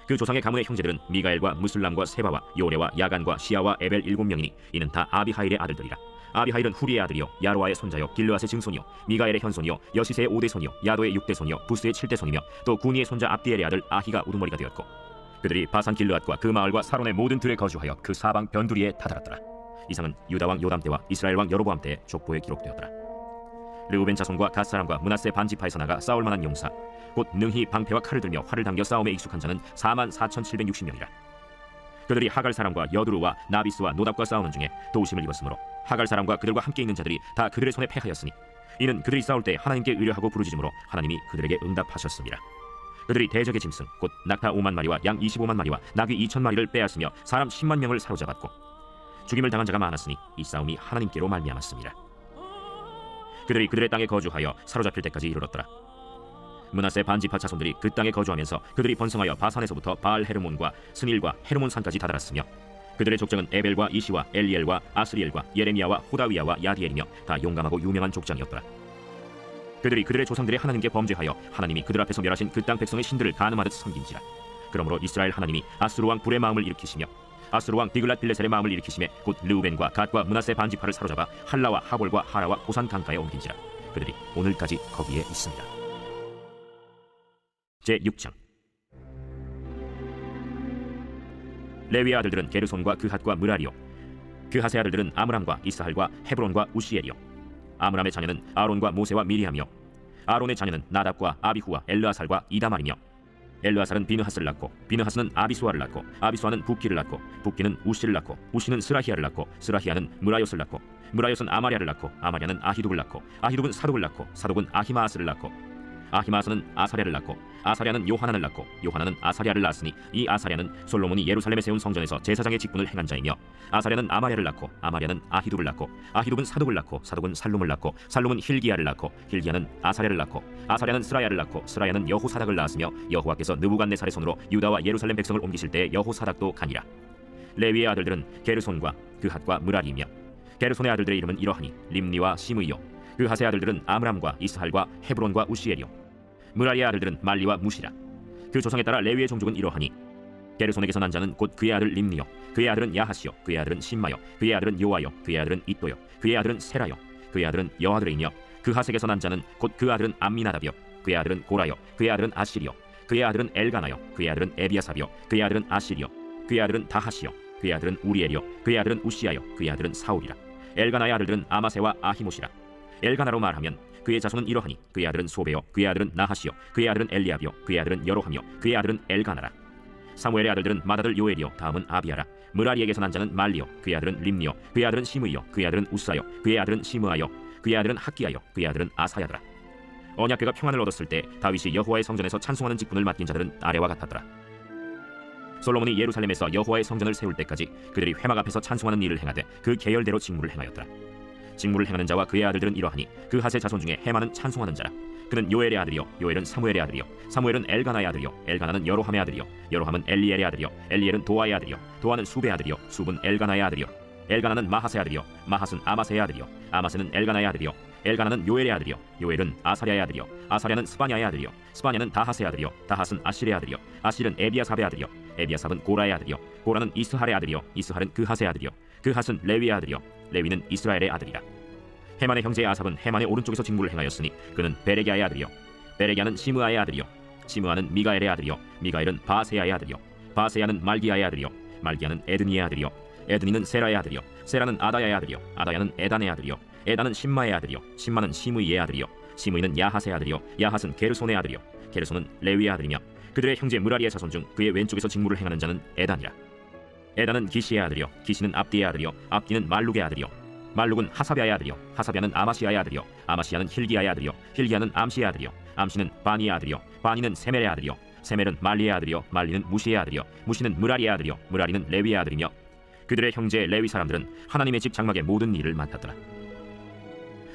그 조상의 가문의 형제들은 미가엘과 무슬람과 세바와 요레와 야간과 시아와 에벨 7명이니 이는 다 아비하일의 아들들이라. 아비하일은 후리의 아들이요 야로아의 손자요 길르앗의 증손이요 미가엘의 현손이요 여시세의 5대손이요 야도의 6대손이요 부스의 7대손이며 또 구니의 손자 압디엘의 아들 아히가 우두머리가 되었고 그들이 바산 길르앗과 그 마을과 사론의 모든 들에 거주하여 그 사방 변두리에 다다랐더라. 이상은 유다 왕 요담 때와 이스라엘 왕 여로보암 때의 족보에 기록되었더라. 르우벤 자손과 갓 사람과 므낫세 반지파에서 나가 싸울 만한 용사 곧 능히 방패와 칼을 들며 활을 당겨 싸움에 익숙한 자는 44,760명이라. 그들이 하갈 사람과 여두루와 나비스와 노답과 싸우는 중에 도우심을 입었으므로 하갈 사람과 그들과 함께 있는 자들이 다 그들의 손에 패하였으니 이는 그들이 싸울 때 하나님께 의뢰하고 부르짖음으로 하나님이 그들에게 응답하셨습니다. 그들이 대적의 짐승 곧 낙타 5만 마리와 양 25만 마리와 나귀 2천 마리를 빼앗으며 사람 10만 명을 사로잡았고 죽임을 당한 자가 많았으니 이 싸움이 하나님께로 말미암았습니다. 그들이 그들의 땅에 거주하여 사로잡힐 때까지 이르렀더라. 므낫세 반지파 자손들이 그 땅에 거주하면서 그들이 번성하여 바산에서부터 바알 헤르몬과 스닐과 헤르몬 산까지 다다랐으며 그들의 족장은 에벨과 이시와 엘리엘과 아스리엘과 예레미야와 호다위야와 야디엘이며 다 용감하고 유명한 족장이었더라. 그들이 그들의 조상들의 하나님께 범죄하여 하나님이 그들 앞에서 멸하신 그 땅 백성의 신들을 간음하듯 섬긴지라. 그러므로 이스라엘 하나님이 아수르 왕 불의 마음을 일으키시며 아수르 왕 디글랏 빌레셀의 마음을 일으키심에 곧 르우벤과 갓과 므낫세 반지파를 사로잡아 할라와 하볼과 하라와 고산 강가에 옮긴지라. 그들이 오늘까지 거기에 있습니다. 제6장. 레위의 아들들은 게르손과 그핫과 므라리요 그핫의 아들들은 아므람과 이스할과 헤브론과 우시엘이요 아므람의 자녀는 아론과 모세와 미리암이요 아론의 자녀는 나답과 아비후와 엘르아살과 이다말이며 엘르아살은 비느하스를 낳고 비느하스는 아비수아를 낳고 아비수아는 붓기를 낳고 붓기는 우시를 낳고 우시는 스라히아를 낳고 스라히아는 무라요스를 낳고 무라요스는 아마랴를 낳고 아마랴는 아히둡을 낳고 아히둡은 사독을 낳고 사독은 아히마아스를 낳고 아히마아스는 아사랴를 낳고 아사랴는 요하난을 낳고 요하난은 아사랴를 낳았으니 이 아사랴는 솔로몬이 예루살렘에 세운 성전에서 제사장의 직분을 행한 자이며 아사랴는 아마랴를 낳고 아마랴는 아히둡을 낳고 아히둡은 사독을 낳고 사독은 살룸을 낳고 살룸은 힐기야를 낳고 힐기야는 아사랴를 낳고 아사랴는 스라야를 낳고 스라야는 여호사닥을 낳았으며 여호와께서 느부갓네살의 손으로 유다와 예루살렘 백성을 옮기실 때 여호사닥도 가니라. 레위의 아들들은 게르손과 그핫과 므라리이며 게르손의 아들들의 이름은 이러하니 림니와 시므이요 그핫의 아들들은 아므람과 이스할과 헤브론과 우시엘이요 므라리의 아들들은 말리와 무시라. 그 조상에 따라 레위의 종족은 이러하니 게르손에게서 난 자는 곧 그의 아들 림니요 그의 아들은 야하시요 그의 아들은 심마요 그의 아들은 요아요 그의 아들은 이또요 그의 아들은 세라요 그의 아들은 여아드레이며 그핫에게서 난 자는 곧 그 아들은 암미나답이요 그의 아들은 고라요 그의 아들은 아시리요 그의 아들은 엘가나요 그의 아들은 에비아삽이요 그의 아들은 아시리요 그의 아들은 다하시요 그의 아들은 우리엘이요 그의 아들은 우시야요 그의 아들은 사울이라. 엘가나의 아들들은 아마세와 아히모시라. 엘가나로 말하면 그의 자손은 이러하니 그의 아들은 소베요 그의 아들은 나하시요 그의 아들은 엘리압이요 그의 아들은 여로하며 그의 아들은 엘가나라. 사무엘의 아들들은 맏아들 요엘이요 다음은 아비아라. 므라리에게서 난 자는 말리요, 그의 아들은 림니요, 그의 아들은 시므이요, 그의 아들은 우사요, 그의 아들은 시므아요, 그의 아들은 학기야요, 그의 아들은 아사야더라. 언약궤가 평안을 얻었을 때 다윗이 여호와의 성전에서 찬송하는 직분을 맡긴 자들은 아래와 같았더라. 솔로몬이 예루살렘에서 여호와의 성전을 세울 때까지 그들이 회막 앞에서 찬송하는 일을 행하되 그 계열대로 직무를 행하였더라. 직무를 행하는 자와 그의 아들들은 이러하니 그 핫의 자손 중에 헤만은 찬송하는 자라. 그는 요엘의 아들이요, 요엘은 사무엘의 아들이요, 사무엘은 엘가나의 아들이요, 엘가나는 여로함의 아들이요, 여로함은 엘리엘의 아들이요, 엘리엘은 도아의 아들이요, 도아는 숲의 아들이요, 숲은 엘가나의 아들이요, 엘가나는 마하스의 아들이요, 마하스는 아마스의 아들이요, 아마스는 엘가나의 아들이요, 엘가나는 요엘의 아들이요, 요엘은 아사랴의 아들이요, 아사랴는 스바냐의 아들이요, 스바냐는 다하스의 아들이요, 다하스는 아실의 아들이요, 아실은 에비아삽의 아들이요, 에비아삽은 고라의 아들이요, 고라는 이스할의 아들이요, 이스할은 그핫의 아들이요, 그핫은 레위의 아들이요, 레위는 이스라엘의 아들이라. 헤만의 형제 아삽은 헤만의 오른쪽에서 직무를 행하였으니 그는 베레기아의 아들이요, 베레기아는 시므아의 아들이요, 시므아는 미가엘의 아들이요, 미가엘은 바세야의 아들이요, 바세야는 말기야의 아들이요, 말기야는 에드니의 아들이요, 에드니는 세라의 아들이요, 세라는 아다야의 아들이요, 아다야는 에단의 아들이요, 에단은 심마의 아들이요, 심마는 시므이의 아들이요, 시므이는 야핫의 아들이요, 야핫은 게르손의 아들이요, 게르손은 레위의 아들이며 그들의 형제 므라리의 자손 중 그의 왼쪽에서 직무를 행하는 자는 에단이라. 에단은 기시의 아들이요, 기시는 압디의 아들이요, 압디는 말룩의 아들이요, 말룩은 하사비아의 아들이요, 하사비아는 아마시아의 아들이요, 아마시아는 힐기야의 아들이요, 힐기야는 암시의 아들이요, 암시는 바니의 아들이요, 바니는 세멜의 아들이요, 세멜은 말리의 아들이요, 말리는 무시의 아들이요, 무시는 므라리의 아들이요, 므라리는 레위의 아들이며 그들의 형제 레위 사람들은 하나님의 집 장막의 모든 일을 맡았더라.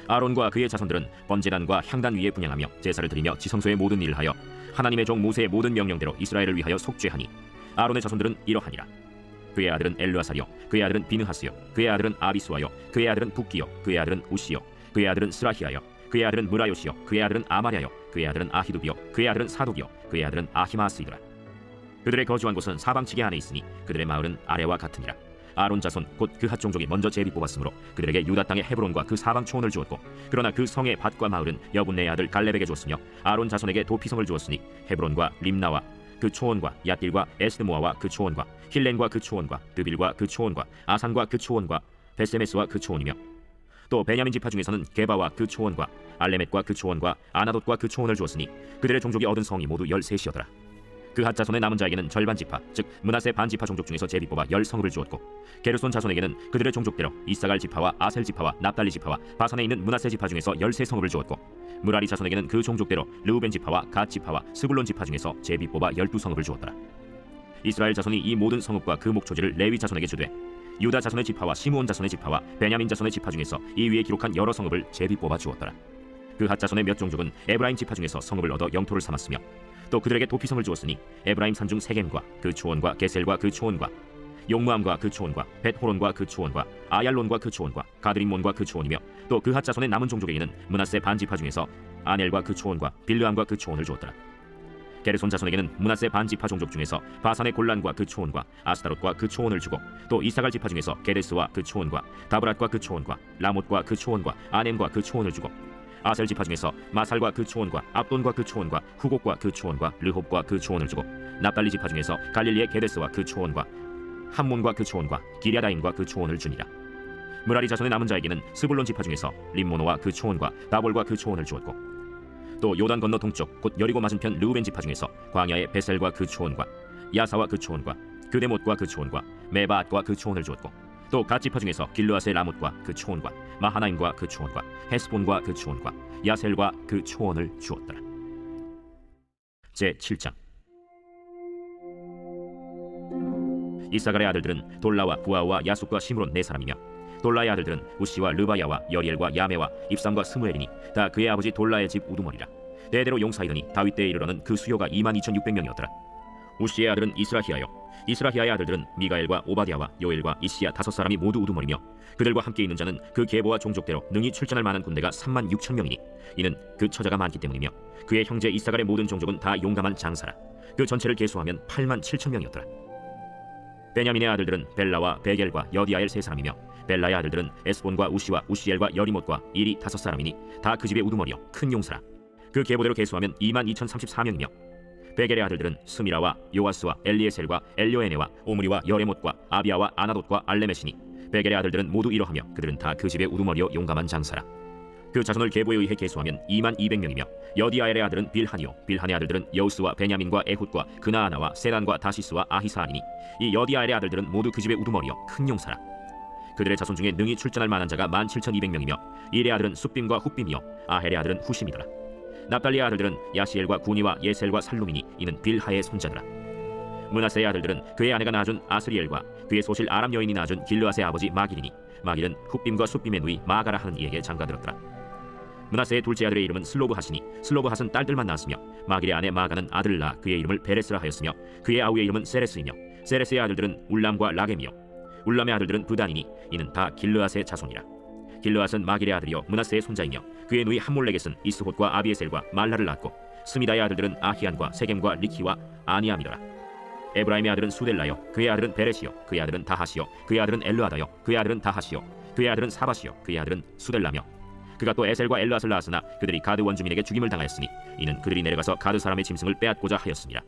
아론과 그의 자손들은 번제단과 향단 위에 분향하며 제사를 드리며 지성소의 모든 일을 하여 하나님의 종 모세의 모든 명령대로 이스라엘을 위하여 속죄하니 아론의 자손들은 이러하니라. 그의 아들은 엘르아살이요, 그의 아들은 비느하스요, 그의 아들은 아비수아요, 그의 아들은 붓기요, 그의 아들은 우시요, 그의 아들은 스라히아요, 그의 아들은 무라요시요, 그의 아들은 아마랴요, 그의 아들은 아히두비요, 그의 아들은 사독이요, 그의 아들은 아히마스이더라. 그들의 거주한 곳은 사방지게 안에 있으니 그들의 마을은 아래와 같으니라. 아론 자손 곧 그핫 종족이 먼저 제비 뽑았으므로 그들에게 유다 땅의 헤브론과 그 사방 초원을 주었고 그러나 그 성의 밭과 마을은 여분네의 아들 갈렙에게 줬으며 아론 자손에게 도피성을 주었으니 헤브론과 림나와 그 초원과 얏길과 에스드모아와 그 초원과 힐렌과 그 초원과 드빌과 그 초원과 아산과 그 초원과 베세메스와 그 초원이며 또 베냐민 지파 중에서는 게바와 그 초원과 알레멧과 그 초원과 아나돗과 그 초원을 주었으니 그들의 종족이 얻은 성이 모두 13이었더라. 그핫 자손의 남은 자에게는 절반 지파 즉 므낫세 반 지파 종족 중에서 제비 뽑아 10성읍을 주었고 게르손 자손에게는 그들의 종족대로 이사갈 지파와 아셀 지파와 납달리 지파와 바산에 있는 므낫세 지파 중에서 13성읍을 주었고 므라리 자손에게는 그 종족대로 르우벤 지파와 갓 지파와 스불론 지파 중에서 제비 뽑아 12성읍을 주었더라. 이스라엘 자손이 이 모든 성읍과 그 목초지를 레위 자손에게 주되 유다 자손의 지파와 시므온 자손의 지파와 베냐민 자손의 지파 중에서 이 위에 기록한 여러 성읍을 제비 뽑아 주었더라. 그핫 자손의 몇 종족은 에브라임 지파 중에서 성읍을 얻어 영토를 삼았으며 또 그들에게 도피성을 주었으니 에브라임 산중 세겜과 그 초원과 게셀과 그 초원과 용무암과 그 초원과 벳호론과 그 초원과 아얄론과 그 초원과 가드림몬과 그 초원이며 또 그핫 자손의 남은 종족에게는 므낫세 반 지파 중에서 아넬과 그 초원과 빌르암과 그 초원을 주었더라. 게르손 자손에게는 므낫세 반 지파 종족 중에서 바산의 골란과 그 초원과 아스타롯과 그 초원을 주고 또 이사갈 지파 중에서 게데스와 그 초원과 다브랏과 그 초원과 라못과 그 초원과 아넴과 그 초원을 주고 아셀 지파 중에서 마살과 그 초원과 압돈과 그 초원과 후곡과 그 초원과 르홉과 그 초원을 주고 납달리 지파 중에서 갈릴리의 게데스와 그 초원과 함몬과 그 초원과 기랴다임과 그 초원을 주니라. 므라리 자손의 남은 자에게는 스불론 지파 중에서 림모노와 그 초원과 다볼과 그 초원을 주었고 또 요단 건너 동쪽 곧 여리고 맞은편 르우벤 지파 중에서 광야의 베셀과 그 초원과 야사와 그 초원과 그데못과 그 초원과 메바앗과 그 초원을 주었고 또 갓 지파 중에서 길르앗의 라못과 그 초원과 마하나임과 그 초원과 헤스본과 그 초원과 야셀과 그 초원을 주었더라. 제7장 이사갈의 아들들은 돌라와 부아와 야숫과 시므론 4사람이며 돌라의 아들들은 우시와 르바야와 여리엘과 야메와 입삼과 스무엘이니 다 그의 아버지 돌라의 집 우두머리라. 대대로 용사이더니 다윗 때에 이르러는 그 수요가 22,600명이었더라. 우시의 아들은 이스라히야요 이스라히야의 아들들은 미가엘과 오바디아와 요엘과 이시야 5사람이 모두 우두머리며 그들과 함께 있는 자는 그 계보와 종족대로 능히 출전할 만한 군대가 36,000명이니 이는 그 처자가 많기 때문이며 그의 형제 이사갈의 모든 종족은 다 용감한 장사라. 그 전체를 계수하면 87,000명이었더라. 베냐민의 아들들은 벨라와 베겔과 여디아엘 3사람이며 벨라의 아들들은 에스본과 우시와 우시엘과 여리못과 일이 5사람이니 다 그 집의 우두머리요 큰 용사라. 그 계보대로 계수하면 22,034명이며 베겔의 아들들은 스미라와 요아스와 엘리에셀과 엘료에네와 오므리와 여레못과 아비아와 아나돗과 알레메시니 베겔의 아들들은 모두 이러하며 그들은 다 그 집의 우두머리요 용감한 장사라. 그 자손을 계보에 의해 계수하면 2만 200명이며 여디아엘의 아들은 빌하니요 빌한의 아들들은 여우스와 베냐민과 에훗과 그나아나와 세단과 다시스와 아히사아니니 이 여디아엘의 아들들은 모두 그 집의 우두머리요 큰 용사라. 그들의 자손 중에 능히 출전할 만한 자가 17,200명이며 일의 아들은 숫빔과 훗빔이요 아헬의 아들은 후심이더라. 납달리의 아들들은 야시엘과 구니와 예셀과 살루미니 이는 빌하의 손자더라. 므낫세의 아들들은 그의 아내가 낳아준 아스리엘과 그의 소실 아람 여인이 낳아준 길르앗의 아버지 마길이니 마길은 훗빔과 숫빔의 누이 마가라 하는 이에게 장가들었더라. 므낫세의 둘째 아들의 이름은 슬로브핫이니 슬로브핫은 딸들만 낳았으며 마길의 아내 마가는 아들을 낳아 그의 이름을 베레스라 하였으며 그의 아우의 이름은 세레스이며 세레스의 아들들은 울람과 라겜이요 울람의 아들들은 부단이니 이는 다 길르앗의 자손이라. 길르앗은 마길의 아들이요 므낫세의 손자이며 그의 누이 함몰렉에는 이스홑과 아비에셀과 말라를 낳았고 스미다의 아들들은 아히안과 세겜과 리키와 아니암이더라. 에브라임의 아들은 수델라요 그의 아들은 베레시요 그의 아들은 다하시요 그의 아들은 엘르아다요 그의 아들은 다하시요 그의 아들은 사바시요 그의 아들은 수델라며 그가 또 에셀과 엘르앗을 낳았으나 그들이 가드 원주민에게 죽임을 당하였으니 이는 그들이 내려가서 가드 사람의 짐승을 빼앗고자 하였습니다.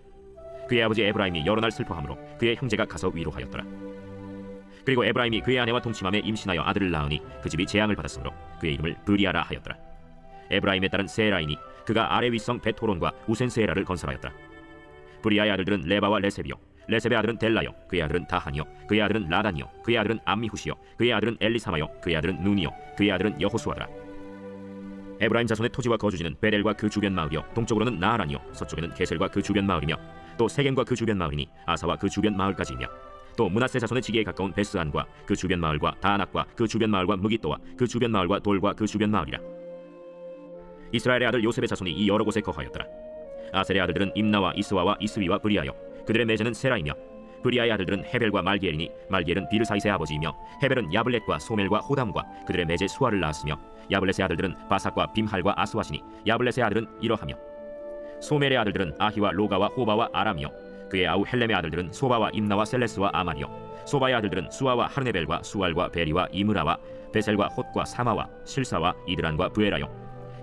그의 아버지 에브라임이 여러 날 슬퍼함으로 그의 형제가 가서 위로하였더라. 그리고 에브라임이 그의 아내와 동침함에 임신하여 아들을 낳으니 그 집이 재앙을 받았으므로 그의 이름을 브리아라 하였더라. 에브라임의 딸은 세라이니 그가 아래 윗성 베토론과 우센세라를 건설하였더라. 브리아의 아들들은 레바와 레셉이요 레셉의 아들은 델라요 그의 아들은 다한이요 그의 아들은 라단이요 그의 아들은 암미후시요 그의 아들은 엘리사마요 그의 아들은 눈이요 그의 아들은 여호수아더라. 에브라임 자손의 토지와 거주지는 베델과 그 주변 마을이요 동쪽으로는 나하란이요 서쪽에는 게셀과 그 주변 마을이며 또 세겜과 그 주변 마을이니 아사와 그 주변 마을까지이며 또 므낫세 자손의 지게에 가까운 베스안과 그 주변 마을과 다낙과 그 주변 마을과 무기또와 그 주변 마을과 돌과 그 주변 마을이라. 이스라엘의 아들 요셉의 자손이 이 여러 곳에 거하였더라. 아셀의 아들들은 임나와 이스와와 이스위와 브리아요 그들의 매제는 세라이며 브리아의 아들들은 헤벨과 말기엘이니 말기엘은 비르사이스의 아버지이며 헤벨은 야블렛과 소멜과 호담과 그들의 매제 수아를 낳았으며 야블렛의 아들들은 바삭과 빔할과 아스와시니 야블렛의 아들은 이러하며 소멜의 아들들은 아히와 로가와 호바와 아람이요 그의 아우 헬렘의 아들들은 소바와 임나와 셀레스와 아말이요 소바의 아들들은 수아와 하르네벨과 수알과 베리와 이므라와 베셀과 홑과 사마와 실사와 이드란과 부에라요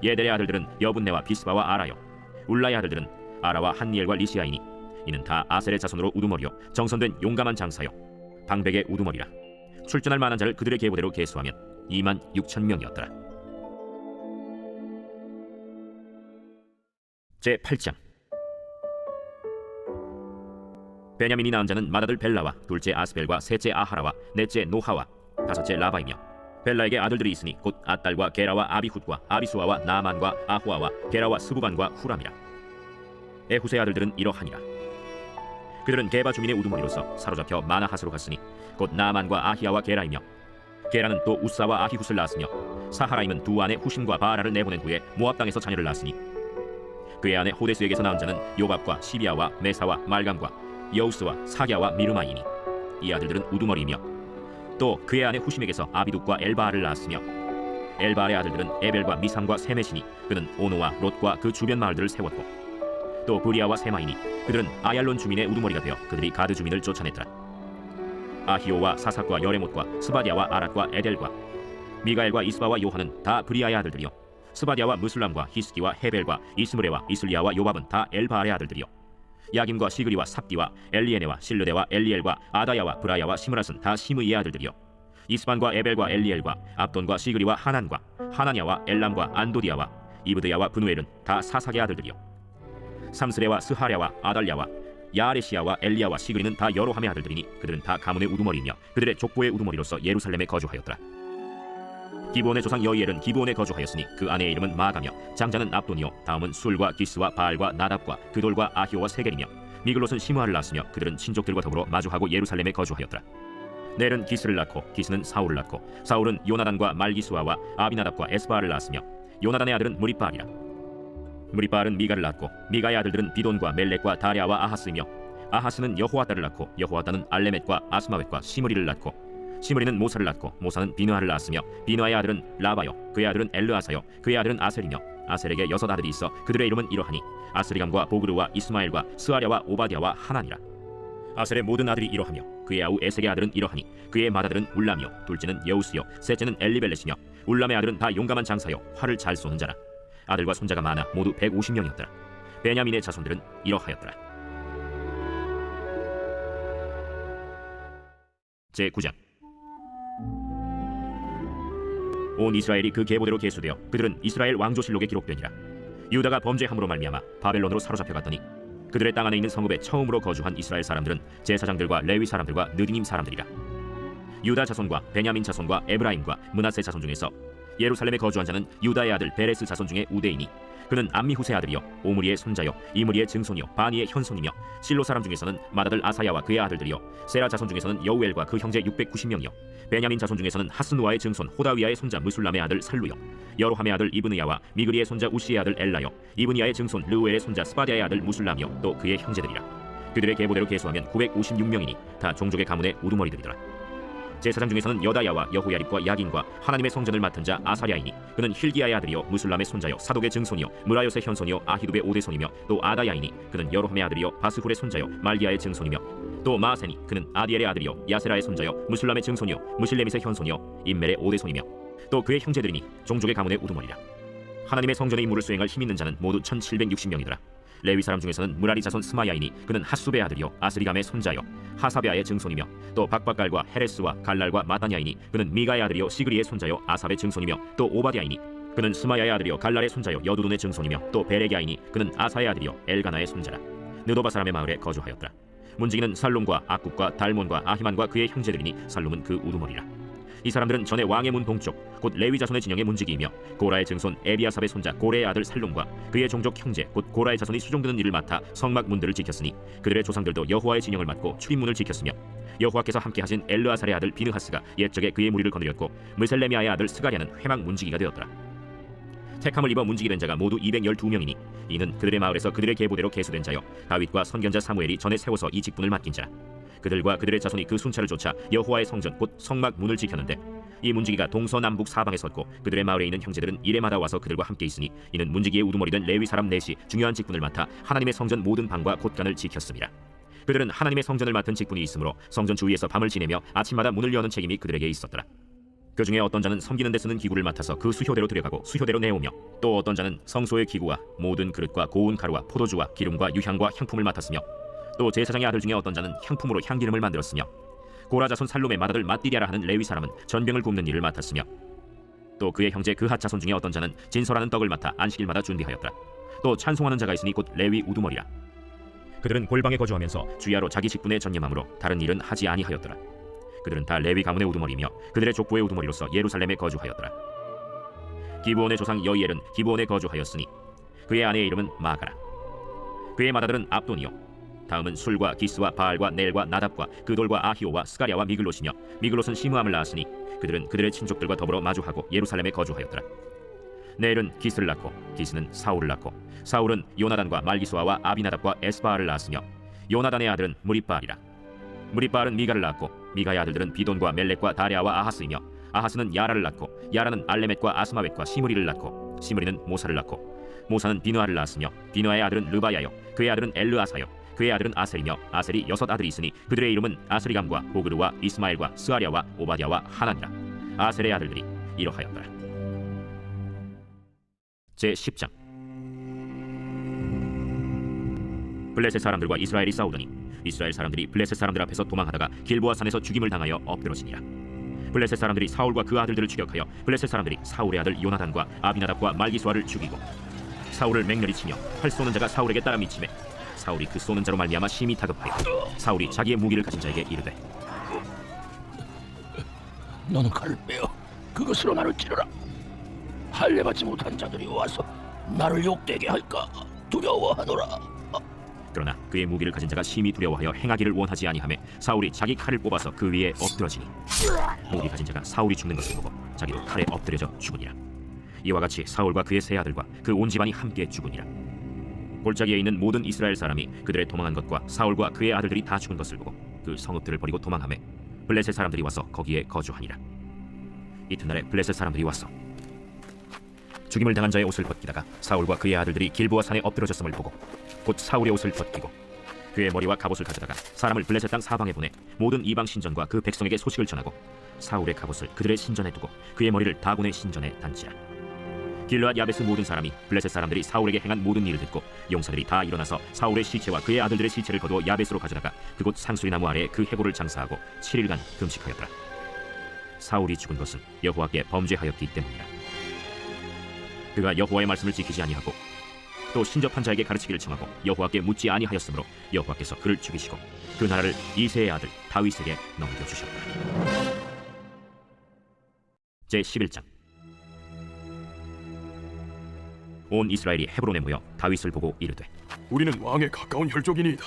예델의 아들들은 여분네와 비스바와 아라요 울라의 아들들은 아라와 한니엘과 리시아이니 이는 다 아셀의 자손으로 우두머리요 정선된 용감한 장사요 방백의 우두머리라. 출전할 만한 자를 그들의 계보대로 계수하면 2만 6천 명이었더라. 제8장 베냐민이 낳은 자는 맏아들 벨라와 둘째 아스벨과 셋째 아하라와 넷째 노하와 다섯째 라바이며 벨라에게 아들들이 있으니 곧 아딸과 게라와 아비훗과 아비수아와 나만과 아후아와 게라와 스부반과 후람이라. 에훗의 아들들은 이러하니라. 그들은 게바 주민의 우두머리로서 사로잡혀 마나핫으로 갔으니 곧 나만과 아히야와 게라이며 게라는 또 우사와 아히훗을 낳았으며 사하라임은 두 아내 후심과 바라를 내보낸 후에 모압 땅에서 자녀를 낳았으니 그의 아내 호데스에게서 낳은 자는 요밥과 시비아와 메사와 말감과 여우스와 사갸와 미르마이니 이 아들들은 우두머리이며 또 그의 아내 후심에게서 아비둑과 엘바알을 낳았으며 엘바알의 아들들은 에벨과 미삼과 세메시니 그는 오노와 롯과 그 주변 마을들을 세웠고 또 브리아와 세마이니 그들은 아얄론 주민의 우두머리가 되어 그들이 가드 주민을 쫓아냈더라. 아히오와 사삭과 여레못과 스바디아와 아랏과 에델과 미가엘과 이스바와 요한은 다 브리아의 아들들이요 스바디아와 무슬람과 히스기와 헤벨과 이스므레와 이슬리아와 요밥은 다 엘바알의 아들들이요 야김과 시그리와 삽디와 엘리에네와 실르데와 엘리엘과 아다야와 브라야와 시므랏은 다 시므이의 아들들이요 이스반과 에벨과 엘리엘과 압돈과 시그리와 하난과 하나냐와 엘람과 안도디아와 이브드야와 분우엘은 다 사삭의 아들들이요 삼스레와 스하랴와 아달랴와 야레시아와 엘리야와 시그리는 다 여로함의 아들들이니 그들은 다 가문의 우두머리이며 그들의 족보의 우두머리로서 예루살렘에 거주하였더라. 기브온의 조상 여이엘은 기브온에 거주하였으니 그 아내의 이름은 마가며 장자는 압돈이요 다음은 술과 기스와 바알과 나답과 그돌과 아히오와 세겔이며 미글롯은 시므아를 낳았으며 그들은 친족들과 더불어 마주하고 예루살렘에 거주하였더라. 넬은 기스를 낳고 기스는 사울을 낳고 사울은 요나단과 말기수아와 아비나답과 에스바알을 낳았으며 요나단의 아들은 무리바알이라. 무리바알은 미가를 낳고 미가의 아들들은 비돈과 멜렉과 다랴와 아하스이며 아하스는 여호와다를 낳고 여호와다는 알레멧과 아스마웻과 시므리를 낳고 시므리는 모사를 낳고 모사는 비누아를 낳았으며 비누아의 아들은 라바요 그의 아들은 엘르아사요 그의 아들은 아셀이며 아셀에게 6 아들이 있어 그들의 이름은 이러하니 아스리감과 보그르와 이스마엘과 스아랴와 오바디아와 하나니라. 아셀의 모든 아들이 이러하며 그의 아우 에색의 아들은 이러하니 그의 맏아들은 울람이요 둘째는 여우스요 셋째는 엘리벨렛이며 울람의 아들은 다 용감한 장사요 활을 잘 쏘는 자라. 아들과 손자가 많아 모두 150명이었더라. 베냐민의 자손들은 이러하였더라. 제9장 온 이스라엘이 그 계보대로 계수되어 그들은 이스라엘 왕조실록에 기록되니라. 유다가 범죄함으로 말미암아 바벨론으로 사로잡혀갔더니 그들의 땅 안에 있는 성읍에 처음으로 거주한 이스라엘 사람들은 제사장들과 레위 사람들과 느디님 사람들이라. 유다 자손과 베냐민 자손과 에브라임과 므낫세 자손 중에서 예루살렘에 거주한 자는 유다의 아들 베레스 자손 중에 우대이니 그는 암미후세 아들이요 오므리의 손자요 이므리의 증손이요 바니의 현손이며 실로 사람 중에서는 마다들 아사야와 그의 아들들이요 세라 자손 중에서는 여우엘과 그 형제 690명이요 베냐민 자손 중에서는 하스누아의 증손 호다위아의 손자 무술람의 아들 살루요 여로함의 아들 이브느야와 미그리의 손자 우시의 아들 엘라요 이브니야의 증손 르우엘의 손자 스바디아의 아들 무술람이요 또 그의 형제들이라. 그들의 계보대로 계수하면 956명이니 다 종족의 가문의 우두머리들이더라. 제사장 중에서는 여다야와 여호야립과 야긴과 하나님의 성전을 맡은 자 아사랴이니 그는 힐기야의 아들이요 무술람의 손자요 사독의 증손이요 무라요의 현손이요 아히두의 오대손이며 또 아다야이니 그는 여로함의 아들이요 바스훌의 손자요 말기야의 증손이며 또 마아세니 그는 아디엘의 아들이요 야세라의 손자요 무술람의 증손이요 무실레밋의 현손이요 임멜의 오대손이며 또 그의 형제들이니 종족의 가문의 우두머리라. 하나님의 성전의 임무를 수행할 힘 있는 자는 모두 1760명이더라. 레위 사람 중에서는 무라리 자손 스마야이니 그는 핫수베 아들이요 아스리감의 손자요 하사베아의 증손이며 또 박박갈과 헤레스와 갈랄과 마다냐이니 그는 미가의 아들이요 시그리의 손자요 아삽의 증손이며 또 오바디아이니 그는 스마야의 아들이요 갈랄의 손자요 여두둔의 증손이며 또 베레기아이니 그는 아사의 아들이요 엘가나의 손자라. 느도바 사람의 마을에 거주하였더라. 문지기는 살룸과 악굽과 달몬과 아히만과 그의 형제들이니 살룸은 그 우두머리라. 이 사람들은 전에 왕의 문 동쪽 곧 레위 자손의 진영의 문지기이며 고라의 증손 에비아삽의 손자 고레의 아들 살룸과 그의 종족 형제 곧 고라의 자손이 수종드는 일을 맡아 성막 문들을 지켰으니 그들의 조상들도 여호와의 진영을 맡고 출입문을 지켰으며 여호와께서 함께 하신 엘르아살의 아들 비느하스가 옛적에 그의 무리를 거느렸고 무셀레미아의 아들 스가랴는 회막 문지기가 되었더라. 택함을 입어 문지기 된 자가 모두 212명이니 이는 그들의 마을에서 그들의 계보대로 계수된 자요 다윗과 선견자 사무엘이 전에 세워서 이 직분을 맡긴 자라. 그들과 그들의 자손이 그 순찰을 쫓아 여호와의 성전 곧 성막 문을 지켰는데 이 문지기가 동서남북 사방에 섰고 그들의 마을에 있는 형제들은 이레마다 와서 그들과 함께 있으니 이는 문지기의 우두머리 된 레위 사람 넷이 중요한 직분을 맡아 하나님의 성전 모든 방과 곳간을 지켰습니다. 그들은 하나님의 성전을 맡은 직분이 있으므로 성전 주위에서 밤을 지내며 아침마다 문을 여는 책임이 그들에게 있었더라. 그 중에 어떤 자는 섬기는 데 쓰는 기구를 맡아서 그 수효대로 들여가고 수효대로 내오며 또 어떤 자는 성소의 기구와 모든 그릇과 고운 가루와 포도주와 기름과 유향과 향품을 맡았으며 또 제사장의 아들 중에 어떤 자는 향품으로 향기름을 만들었으며 고라 자손 살룸의 맏아들 맏디랴라 하는 레위 사람은 전병을 굽는 일을 맡았으며 또 그의 형제 그핫 자손 중에 어떤 자는 진설하는 떡을 맡아 안식일마다 준비하였더라. 또 찬송하는 자가 있으니 곧 레위 우두머리라. 그들은 골방에 거주하면서 주야로 자기 직분에 전념함으로 다른 일은 하지 아니하였더라. 그들은 다 레위 가문의 우두머리며 그들의 족보의 우두머리로서 예루살렘에 거주하였더라. 기브온의 조상 여이엘은 기브온에 거주하였으니 그의 아내의 이름은 마가라. 그의 맏아들은 압돈이요 다음은 술과 기스와 바알과 넬과 나답과 그돌과 아히오와 스가랴와 미글롯이며 미글롯은 시므함을 낳았으니 그들은 그들의 친족들과 더불어 마주하고 예루살렘에 거주하였더라. 넬은 기스를 낳고 기스는 사울을 낳고 사울은 요나단과 말기수아와 아비나답과 에스바알을 낳았으며 요나단의 아들은 무리바알이라. 무리바알은 미가를 낳았고 미가의 아들들은 비돈과 멜렉과 다레아와 아하스이며 아하스는 야라를 낳고 야라는 알레멧과 아스마웻과 시므리를 낳고 시므리는 모사를 낳고 모사는 비누아를 낳았으며 비누아의 아들은 르바야요 그의 아들은 엘르아사요 그의 아들은 아셀이며 아셀이 6 아들이 있으니 그들의 이름은 아스리감과 호그르와 이스마엘과 스아랴와 오바댜와 하나니라. 아셀의 아들들이 이러하였더라. 제10장. 블레셋 사람들과 이스라엘이 싸우더니 이스라엘 사람들이 블레셋 사람들 앞에서 도망하다가 길보아 산에서 죽임을 당하여 엎드러지니라. 블레셋 사람들이 사울과 그 아들들을 추격하여 블레셋 사람들이 사울의 아들 요나단과 아비나답과 말기수아를 죽이고 사울을 맹렬히 치며 활 쏘는 자가 사울에게 따라 미치매 사울이 그 쏘는 자로 말미암아 심히 다급하여 사울이 자기의 무기를 가진 자에게 이르되 너는 칼을 빼어 그것으로 나를 찌르라. 할례 받지 못한 자들이 와서 나를 욕되게 할까 두려워하노라. 그러나 그의 무기를 가진 자가 심히 두려워하여 행하기를 원하지 아니하매 사울이 자기 칼을 뽑아서 그 위에 엎드러지니 무기 가진 자가 사울이 죽는 것을 보고 자기도 칼에 엎드려져 죽으니라. 이와 같이 사울과 그의 세 아들과 그 온 집안이 함께 죽으니라. 골짜기에 있는 모든 이스라엘 사람이 그들의 도망한 것과 사울과 그의 아들들이 다 죽은 것을 보고 그 성읍들을 버리고 도망하매 블레셋 사람들이 와서 거기에 거주하니라. 이튿날에 블레셋 사람들이 와서 죽임을 당한 자의 옷을 벗기다가 사울과 그의 아들들이 길보아 산에 엎드러졌음을 보고 곧 사울의 옷을 벗기고 그의 머리와 갑옷을 가져다가 사람을 블레셋 땅 사방에 보내 모든 이방 신전과 그 백성에게 소식을 전하고 사울의 갑옷을 그들의 신전에 두고 그의 머리를 다곤의 신전에 단지라. 길르앗 야베스 모든 사람이 블레셋 사람들이 사울에게 행한 모든 일을 듣고 용사들이 다 일어나서 사울의 시체와 그의 아들들의 시체를 거두어 야베스로 가져다가 그곳 상수리 나무 아래에 그 해골을 장사하고 7일간 금식하였더라. 사울이 죽은 것은 여호와께 범죄하였기 때문이라. 그가 여호와의 말씀을 지키지 아니하고 또 신접한 자에게 가르치기를 청하고 여호와께 묻지 아니하였으므로 여호와께서 그를 죽이시고 그 나라를 이새의 아들 다윗에게 넘겨주셨다. 제 11장. 온 이스라엘이 헤브론에 모여 다윗을 보고 이르되 우리는 왕에 가까운 혈족이니이다.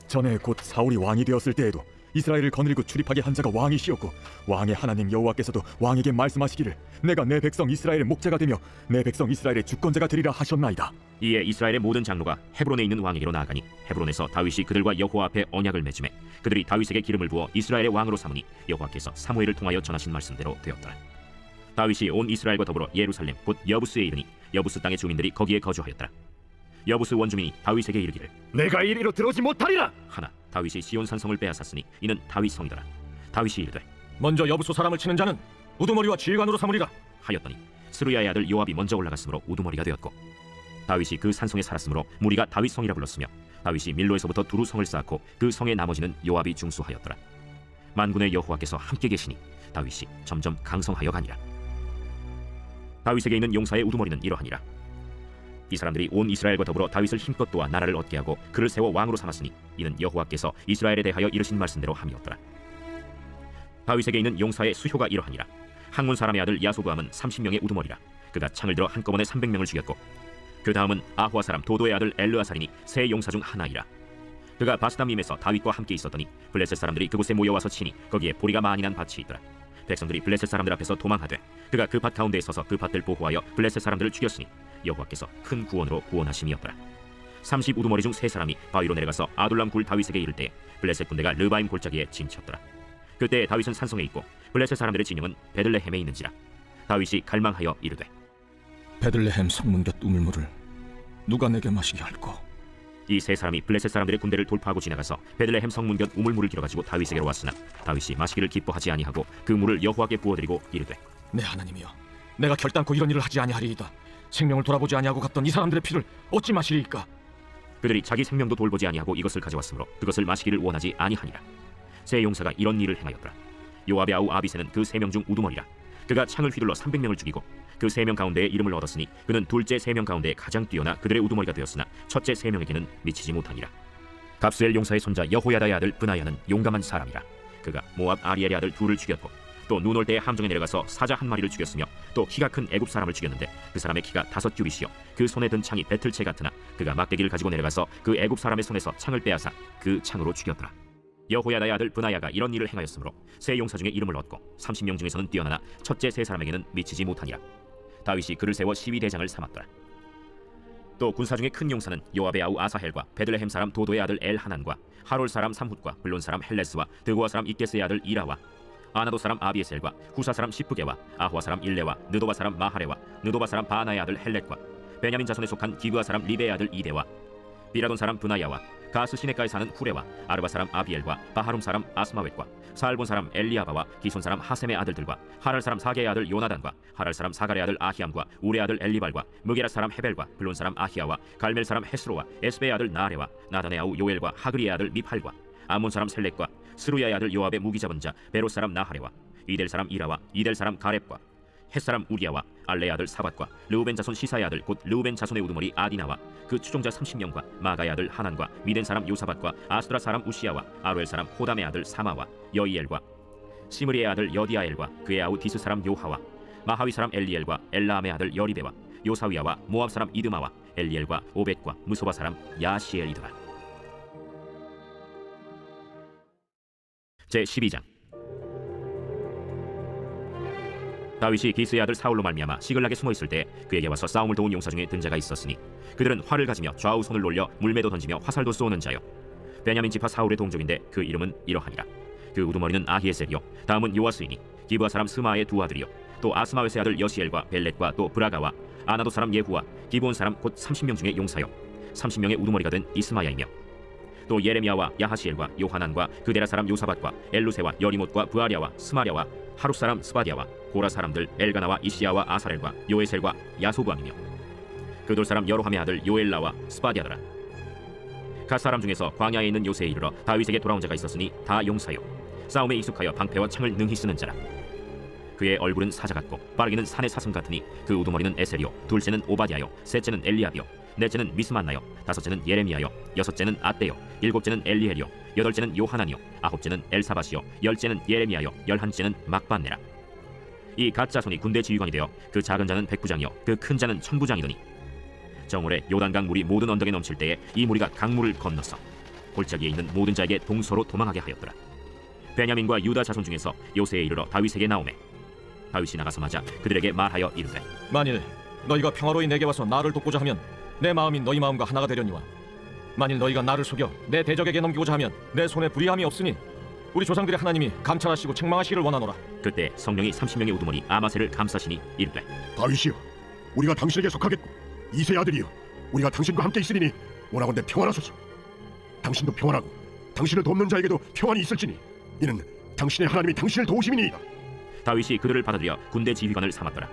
전에 곧 사울이 왕이 되었을 때에도 이스라엘을 거느리고 출입하게 한 자가 왕이시었고 왕의 하나님 여호와께서도 왕에게 말씀하시기를 내가 내 백성 이스라엘의 목자가 되며 내 백성 이스라엘의 주권자가 되리라 하셨나이다. 이에 이스라엘의 모든 장로가 헤브론에 있는 왕에게로 나아가니 헤브론에서 다윗이 그들과 여호와 앞에 언약을 맺음에 그들이 다윗에게 기름을 부어 이스라엘의 왕으로 삼으니 여호와께서 사무엘을 통하여 전하신 말씀대로 되었더라. 다윗이 온 이스라엘과 더불어 예루살렘 곧 여부스에 이르니 여부스 땅의 주민들이 거기에 거주하였더라. 여부스 원주민이 다윗에게 이르기를 내가 이리로 들어오지 못하리라 하나 다윗이 시온 산성을 빼앗았으니 이는 다윗 성이더라. 다윗이 이르되 먼저 여부수 사람을 치는 자는 우두머리와 지휘관으로 삼으리라 하였더니 스루야의 아들 요압이 먼저 올라갔으므로 우두머리가 되었고 다윗이 그 산성에 살았으므로 무리가 다윗 성이라 불렀으며 다윗이 밀로에서부터 두루 성을 쌓고 그 성의 나머지는 요압이 중수하였더라. 만군의 여호와께서 함께 계시니 다윗이 점점 강성하여 가니라. 다윗에게 있는 용사의 우두머리는 이러하니라. 이 사람들이 온 이스라엘과 더불어 다윗을 힘껏 도와 나라를 얻게 하고 그를 세워 왕으로 삼았으니 이는 여호와께서 이스라엘에 대하여 이르신 말씀대로 함이었더라. 다윗에게 있는 용사의 수효가 이러하니라. 항문 사람의 아들 야소부함은 30명의 우두머리라. 그가 창을 들어 한꺼번에 300명을 죽였고 그 다음은 아후아 사람 도도의 아들 엘르아살이니 세 용사 중 하나이라. 그가 바스담임에서 다윗과 함께 있었더니 블레셋 사람들이 그곳에 모여와서 치니 거기에 보리가 많이 난 밭이 있더라. 백성들이 블레셋 사람들 앞에서 도망하되 그가 그 밭 가운데에 서서 그 밭들 보호하여 블레셋 사람들을 죽였으니 여호와께서 큰 구원으로 구원하심이었더라. 30 우두머리 중 세 사람이 바위로 내려가서 아둘람 굴 다윗에게 이를 때에 블레셋 군대가 르바임 골짜기에 진쳤더라. 그때 다윗은 산성에 있고 블레셋 사람들의 진영은 베들레헴에 있는지라. 다윗이 갈망하여 이르되 베들레헴 성문 곁 우물물을 누가 내게 마시게 할꼬? 이 세 사람이 블레셋 사람들의 군대를 돌파하고 지나가서 베들레헴 성문 곁 우물물을 길어가지고 다윗에게로 왔으나 다윗이 마시기를 기뻐하지 아니하고 그 물을 여호와께 부어드리고 이르되 내 하나님이여 내가 결단코 이런 일을 하지 아니하리이다 생명을 돌아보지 아니하고 갔던 이 사람들의 피를 어찌 마시리이까? 그들이 자기 생명도 돌보지 아니하고 이것을 가져왔으므로 그것을 마시기를 원하지 아니하니라. 세 용사가 이런 일을 행하였더라. 요압의 아우 아비새는 그 3명 중 우두머리라. 그가 창을 휘둘러 300명을 죽이고 그 3명 가운데에 이름을 얻었으니 그는 둘째 3명 가운데 가장 뛰어나 그들의 우두머리가 되었으나 첫째 3명에게는 미치지 못하니라. 갑수엘 용사의 손자 여호야다의 아들 브나야는 용감한 사람이라. 그가 모압 아리엘의 아들 둘을 죽였고 또 눈 올 때에 함정에 내려가서 사자 한 마리를 죽였으며 또 키가 큰 애굽 사람을 죽였는데 그 사람의 키가 5규빗이요 그 손에 든 창이 배틀채 같으나 그가 막대기를 가지고 내려가서 그 애굽 사람의 손에서 창을 빼앗아 그 창으로 죽였더라. 여호야다의 아들 브나야가 이런 일을 행하였으므로 세 용사 중에 이름을 얻고 30명 중에서는 뛰어나나 첫째 세 사람에게는 미치지 못하니라. 다윗이 그를 세워 시위대장을 삼았더라. 또 군사 중에 큰 용사는 요압의 아우 아사헬과 베들레헴 사람 도도의 아들 엘하난과 하롤 사람 삼훗과 블론 사람 헬레스와 드고아 사람 이게스의 아들 이라와 아나도 사람 아비에셀과 후사 사람 시프게와 아후아 사람 일레와 느도바 사람 마하레와 느도바 사람 바나의 아들 헬렛과 베냐민 자손에 속한 기브아 사람 리베의 아들 이데와 비라돈 사람 브나야와 가스 시네가에 사는 후레와 아르바 사람 아비엘과 바하룸 사람 아스마웻과 사알본 사람 엘리아바와 기손 사람 하셈의 아들들과 하랄 사람 사게의 아들 요나단과 하랄 사람 사갈의 아들 아히암과 우레 아들 엘리발과 무게라 사람 헤벨과 블론 사람 아히야와 갈멜 사람 헤스로와 에스베의 아들 나레와 나단의 아우 요엘과 하그리의 아들 미팔과 아몬 사람 셀렉과 스루야의 아들 요압의 무기 잡은 자 베롯 사람 나하레와 이델 사람 이라와 이델 사람 가렙과 헷 사람 우리야와 알레의 아들 사밧과 르우벤 자손 시사의 아들 곧 르우벤 자손의 우두머리 아디나와 그 추종자 30명과 마가의 아들 하난과 미덴 사람 요사밧과 아스드라 사람 우시야와 아로엘 사람 호담의 아들 사마와 여이엘과 시므리의 아들 여디아엘과 그의 아우 디스 사람 요하와 마하위 사람 엘리엘과 엘라함의 아들 여리베와 요사위야와 모압 사람 이드마와 엘리엘과 오벳과 무소바 사람 야시엘이더라. 제 12장. 다윗이 기스의 아들 사울로 말미암아 시글락에 숨어 있을 때 그에게 와서 싸움을 도운 용사 중에 든 자가 있었으니 그들은 활을 가지며 좌우 손을 놀려 물매도 던지며 화살도 쏘는 자요 베냐민 지파 사울의 동족인데 그 이름은 이러하니라. 그 우두머리는 아히에셀이요 다음은 요아스이니 기브아 사람 스마의 두 아들이요 또 아스마웨스의 아들 여시엘과 벨렛과 또 브라가와 아나도 사람 예후와 기브온 사람 곧 30명 중에 용사요 30명의 우두머리가 된 이스마야이며 또 예레미야와 야하시엘과 요하난과 그데라 사람 요사밧과 엘루세와 여리못과 부아랴와 스마랴와 하룻 사람 스바디아와 고라 사람들 엘가나와 이시야와 아사렐과 요에셀과 야소부함이며 그돌 사람 여로함의 아들 요엘라와 스바디아더라. 갓 사람 중에서 광야에 있는 요새에 이르러 다윗에게 돌아온 자가 있었으니 다 용사요 싸움에 익숙하여 방패와 창을 능히 쓰는 자라. 그의 얼굴은 사자 같고 빠르기는 산의 사슴 같으니 그 우두머리는 에셀이요 둘째는 오바댜요 셋째는 엘리압이요 넷째는 미스만나요 다섯째는 예레미야요 여섯째는 아떼요 일곱째는 엘리엘이요 여덟째는 요하나니요 아홉째는 엘사밧이요 열째는 예레미야요 열한째는 막반네라. 이 갓 자손이 군대 지휘관이 되어 그 작은 자는 백부장이요 그 큰 자는 천부장이더니 정월에 요단강 물이 모든 언덕에 넘칠 때에 이 무리가 강물을 건너서 골짜기에 있는 모든 자에게 동서로 도망하게 하였더라. 베냐민과 유다 자손 중에서 요새에 이르러 다윗에게 나오매 다윗이 나가서 맞아 그들에게 말하여 이르되 만일 너희가 평화로이 내게 와서 나를 돕고자 하면 내 마음이 너희 마음과 하나가 되려니와 만일 너희가 나를 속여 내 대적에게 넘기고자 하면 내 손에 불의함이 없으니 우리 조상들의 하나님이 감찰하시고 책망하시기를 원하노라. 그때 성령이 30명의 우두머리 아마셀을 감싸시니 이르되 다윗이여, 우리가 당신에게 속하겠고 이새의 아들이여, 우리가 당신과 함께 있으리니 원하건대 평안하소서. 당신도 평안하고 당신을 돕는 자에게도 평안이 있을지니 이는 당신의 하나님이 당신을 도우심이니이다. 다윗이 그들을 받아들여 군대 지휘관을 삼았더라.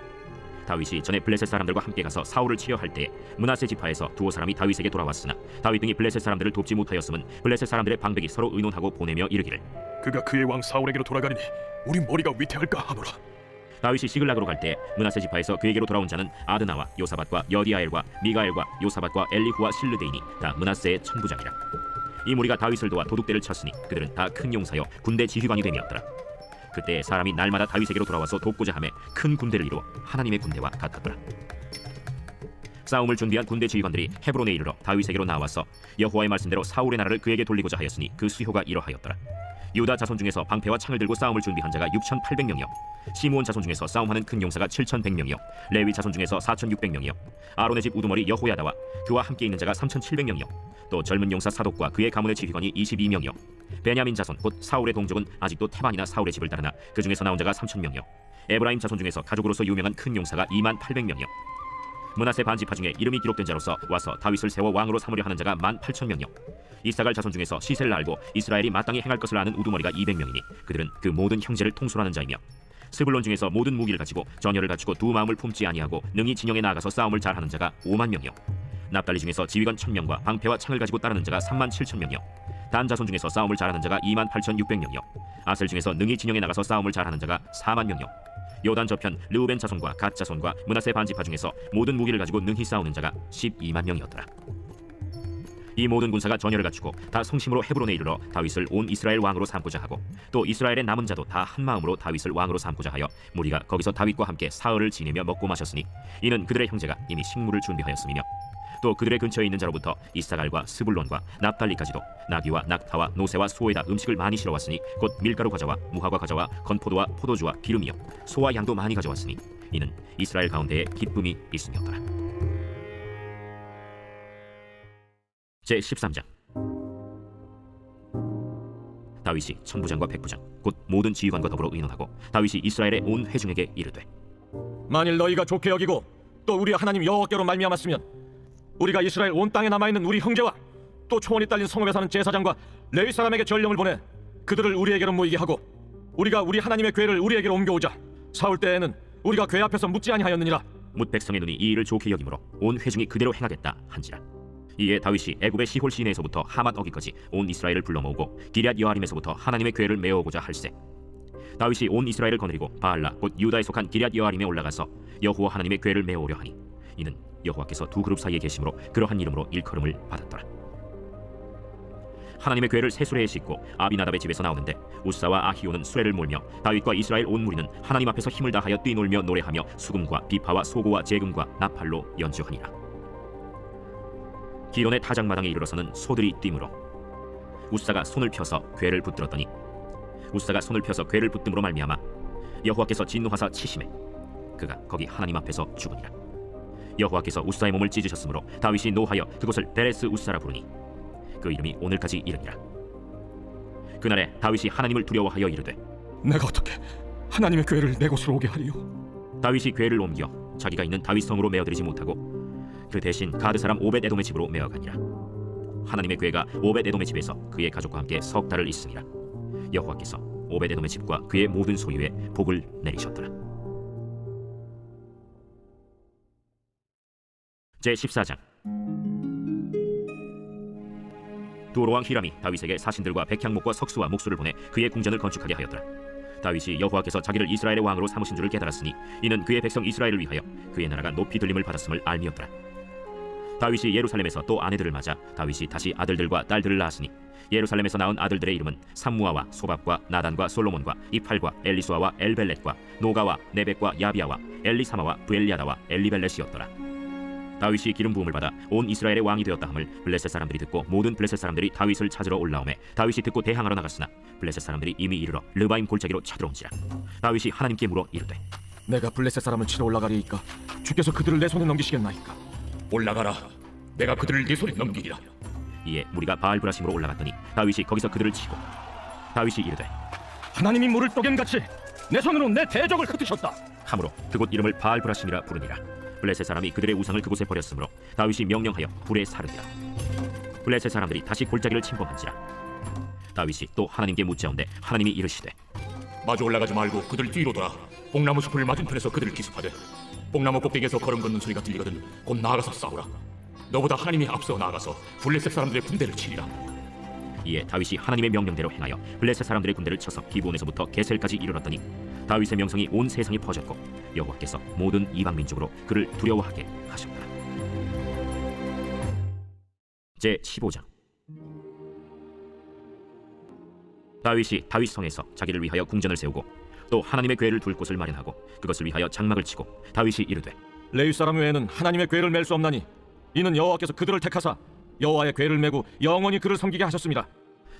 다윗이 전에 블레셋 사람들과 함께 가서 사울을 치려할 때에 므낫세 지파에서 두어 사람이 다윗에게 돌아왔으나 다윗 등이 블레셋 사람들을 돕지 못하였음은 블레셋 사람들의 방백이 서로 의논하고 보내며 이르기를 그가 그의 왕 사울에게로 돌아가리니 우리 머리가 위태할까 하노라. 다윗이 시글락으로 갈 때 므낫세 지파에서 그에게로 돌아온 자는 아드나와 요사밧과 여디아엘과 미가엘과 요사밧과 엘리후와 실르데이니 다 므낫세의 천부장이라. 이 무리가 다윗을 도와 도둑대를 쳤으니 그들은 다 큰 용사여 군대 지휘관이 됨이었더라. 그때 사람이 날마다 다윗에게로 돌아와서 돕고자 하매 큰 군대를 이루어 하나님의 군대와 같았더라. 싸움을 준비한 군대 지휘관들이 헤브론에 이르러 다윗에게로 나와서 여호와의 말씀대로 사울의 나라를 그에게 돌리고자 하였으니 그 수효가 이러하였더라. 유다 자손 중에서 방패와 창을 들고 싸움을 준비한 자가 6,800명이요 시므온 자손 중에서 싸움하는 큰 용사가 7,100명이요 레위 자손 중에서 4,600명이요 아론의 집 우두머리 여호야다와 그와 함께 있는 자가 3,700명이요 또 젊은 용사 사독과 그의 가문의 지휘관이 22명이요 베냐민 자손 곧 사울의 동족은 아직도 태반이나 사울의 집을 따르나 그 중에서 나온 자가 3,000명이요 에브라임 자손 중에서 가족으로서 유명한 큰 용사가 28,000명이요 므낫세 반지파 중에 이름이 기록된 자로서 와서 다윗을 세워 왕으로 삼으려 하는 자가 18,000명이요 이사갈 자손 중에서 시세를 알고 이스라엘이 마땅히 행할 것을 아는 우두머리가 200명이니 그들은 그 모든 형제를 통솔하는 자이며 스불론 중에서 모든 무기를 가지고 전열을 갖추고 두 마음을 품지 아니하고 능히 진영에 나아가서 싸움을 잘하는 자가 50,000명이요 납달리 중에서 지휘관 1,000명과 방패와 창을 가지고 따르는 자가 37,000명이요 단 자손 중에서 싸움을 잘하는 자가 28,600명이요 아셀 중에서 능히 진영에 나가서 싸움을 잘하는 자가 40,000명이요 요단 저편 르우벤 자손과 갓 자손과 므낫세 반지파 중에서 모든 무기를 가지고 능히 싸우는 자가 120,000명이었더라. 이 모든 군사가 전열을 갖추고 다 성심으로 헤브론에 이르러 다윗을 온 이스라엘 왕으로 삼고자 하고 또 이스라엘의 남은 자도 다 한 마음으로 다윗을 왕으로 삼고자 하여 무리가 거기서 다윗과 함께 사흘을 지내며 먹고 마셨으니 이는 그들의 형제가 이미 식물을 준비하였음이며 또 그들의 근처에 있는 자로부터 이사갈과 스불론과 납달리까지도 나귀와 낙타와 노새와 소에다 음식을 많이 실어왔으니 곧 밀가루 과자와 무화과 과자와 건포도와 포도주와 기름이요 소와 양도 많이 가져왔으니 이는 이스라엘 가운데에 기쁨이 있음이었더라. 제13장 다윗이 천부장과 백부장 곧 모든 지휘관과 더불어 의논하고 다윗이 이스라엘의 온 회중에게 이르되 만일 너희가 좋게 여기고 또 우리 하나님 여호와께로 말미암았으면 우리가 이스라엘 온 땅에 남아있는 우리 형제와 또 초원이 딸린 성읍에 사는 제사장과 레위 사람에게 전령을 보내 그들을 우리에게로 모이게 하고 우리가 우리 하나님의 궤를 우리에게로 옮겨오자. 사울 때에는 우리가 궤 앞에서 묻지 아니하였느니라. 뭇 백성의 눈이 이 일을 좋게 여기므로 온 회중이 그대로 행하겠다 한지라. 이에 다윗이 애굽의 시홀 시내에서부터 하맛 어기까지 온 이스라엘을 불러 모으고 기럇 여아림에서부터 하나님의 궤를 메어오고자 할세. 다윗이 온 이스라엘을 거느리고 바알라 곧 유다에 속한 기럇 여아림에 올라가서 여호와 하나님의 궤를 메어오려 하니 이는 여호와께서 두 그룹 사이에 계심으로 그러한 이름으로 일컬음을 받았더라. 하나님의 궤를 세수레에 싣고 아비나답의 집에서 나오는데 우사와 아히오는 수레를 몰며 다윗과 이스라엘 온 무리는 하나님 앞에서 힘을 다하여 뛰놀며 노래하며 수금과 비파와 소고와 제금과 나팔로 연주하니라. 기론의 타작마당에 이르러서는 소들이 뛰므로 우사가 손을 펴서 궤를 붙들었더니 우사가 손을 펴서 궤를 붙듦으로 말미암아 여호와께서 진노하사 치심에 그가 거기 하나님 앞에서 죽으니라. 여호와께서 우사의 몸을 찢으셨으므로 다윗이 노하여 그곳을 베레스 우사라 부르니 그 이름이 오늘까지 이르니라. 그날에 다윗이 하나님을 두려워하여 이르되 내가 어떻게 하나님의 궤를 내 곳으로 오게 하리요? 다윗이 궤를 옮겨 자기가 있는 다윗 성으로 메어들이지 못하고 그 대신 가드 사람 오벳 에돔의 집으로 메어가니라. 하나님의 궤가 오벳 에돔의 집에서 그의 가족과 함께 석 달을 있으니라. 여호와께서 오벳 에돔의 집과 그의 모든 소유에 복을 내리셨더라. 제14장 두로왕 히람이 다윗에게 사신들과 백향목과 석수와 목수를 보내 그의 궁전을 건축하게 하였더라. 다윗이 여호와께서 자기를 이스라엘의 왕으로 삼으신 줄을 깨달았으니 이는 그의 백성 이스라엘을 위하여 그의 나라가 높이 들림을 받았음을 알미었더라. 다윗이 예루살렘에서 또 아내들을 맞아 다윗이 다시 아들들과 딸들을 낳았으니 예루살렘에서 낳은 아들들의 이름은 삼무아와 소밥과 나단과 솔로몬과 이팔과 엘리수아와 엘벨렛과 노가와 네벡과 야비아와 엘리사마와 부엘리아다와 엘리벨렛이었더라. 다윗이 기름 부음을 받아 온 이스라엘의 왕이 되었다 함을 블레셋 사람들이 듣고 모든 블레셋 사람들이 다윗을 찾으러 올라오매 다윗이 듣고 대항하러 나갔으나 블레셋 사람들이 이미 이르러 르바임 골짜기로 쳐들어온지라. 다윗이 하나님께 물어 이르되 내가 블레셋 사람을 치러 올라가리이까 주께서 그들을 내 손에 넘기시겠나이까? 올라가라. 내가 그들을 네 손에 넘기리라. 이에 무리가 바알브라심으로 올라갔더니 다윗이 거기서 그들을 치고 다윗이 이르되 하나님이 물을 또겐같이 내 손으로 내 대적을 흩으셨다. 함으로 그곳 이름을 바알브라심이라 부르니라. 블레셋 사람이 그들의 우상을 그곳에 버렸으므로 다윗이 명령하여 불에 사르니라. 블레셋 사람들이 다시 골짜기를 침범한지라. 다윗이 또 하나님께 묻자온데 하나님이 이르시되 마주 올라가지 말고 그들 뒤로 돌아 뽕나무 숲을 맞은편에서 그들을 기습하되 뽕나무 꼭대기에서 걸음 걷는 소리가 들리거든 곧 나아가서 싸우라. 너보다 하나님이 앞서 나아가서 블레셋 사람들의 군대를 치리라. 이에 다윗이 하나님의 명령대로 행하여 블레셋 사람들의 군대를 쳐서 기브온에서부터 게셀까지 이르렀더니 다윗의 명성이 온 세상에 퍼졌고 여호와께서 모든 이방 민족으로 그를 두려워하게 하셨더라. 제 15장. 다윗이 다윗성에서 자기를 위하여 궁전을 세우고 또 하나님의 궤를 둘 곳을 마련하고 그것을 위하여 장막을 치고 다윗이 이르되 레위 사람 외에는 하나님의 궤를 맬 수 없나니 이는 여호와께서 그들을 택하사 여호와의 궤를 메고 영원히 그를 섬기게 하셨습니다.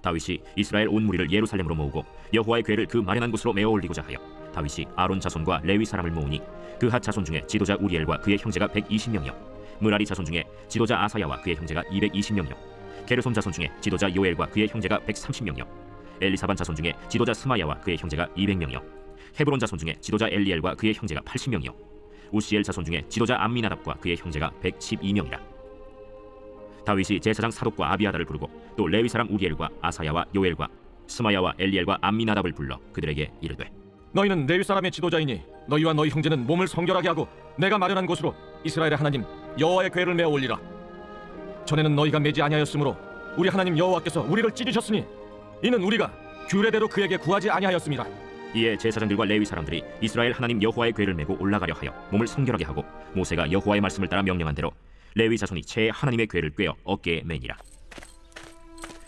다윗이 이스라엘 온 무리를 예루살렘으로 모으고 여호와의 궤를 그 마련한 곳으로 메어 올리고자 하여 다윗이 아론 자손과 레위 사람을 모으니 그핫 자손 중에 지도자 우리엘과 그의 형제가 120명이요 므라리 자손 중에 지도자 아사야와 그의 형제가 220명이요 게르손 자손 중에 지도자 요엘과 그의 형제가 130명이요 엘리사반 자손 중에 지도자 스마야와 그의 형제가 200명이요 헤브론 자손 중에 지도자 엘리엘과 그의 형제가 80명이요 우시엘 자손 중에 지도자 암미나답과 그의 형제가 112명이라. 다윗이 제사장 사독과 아비아다를 부르고 또 레위 사람 우리엘과 아사야와 요엘과 스마야와 엘리엘과 암미나답을 불러 그들에게 이르되 너희는 레위 사람의 지도자이니 너희와 너희 형제는 몸을 성결하게 하고 내가 마련한 곳으로 이스라엘의 하나님 여호와의 궤를 메어 올리라. 전에는 너희가 매지 아니하였으므로 우리 하나님 여호와께서 우리를 찢으셨으니 이는 우리가 규례대로 그에게 구하지 아니하였습니다. 이에 제사장들과 레위 사람들이 이스라엘 하나님 여호와의 궤를 메고 올라가려 하여 몸을 성결하게 하고 모세가 여호와의 말씀을 따라 명령한 대로 레위 자손이 채 하나님의 궤를 꿰어 어깨에 매니라.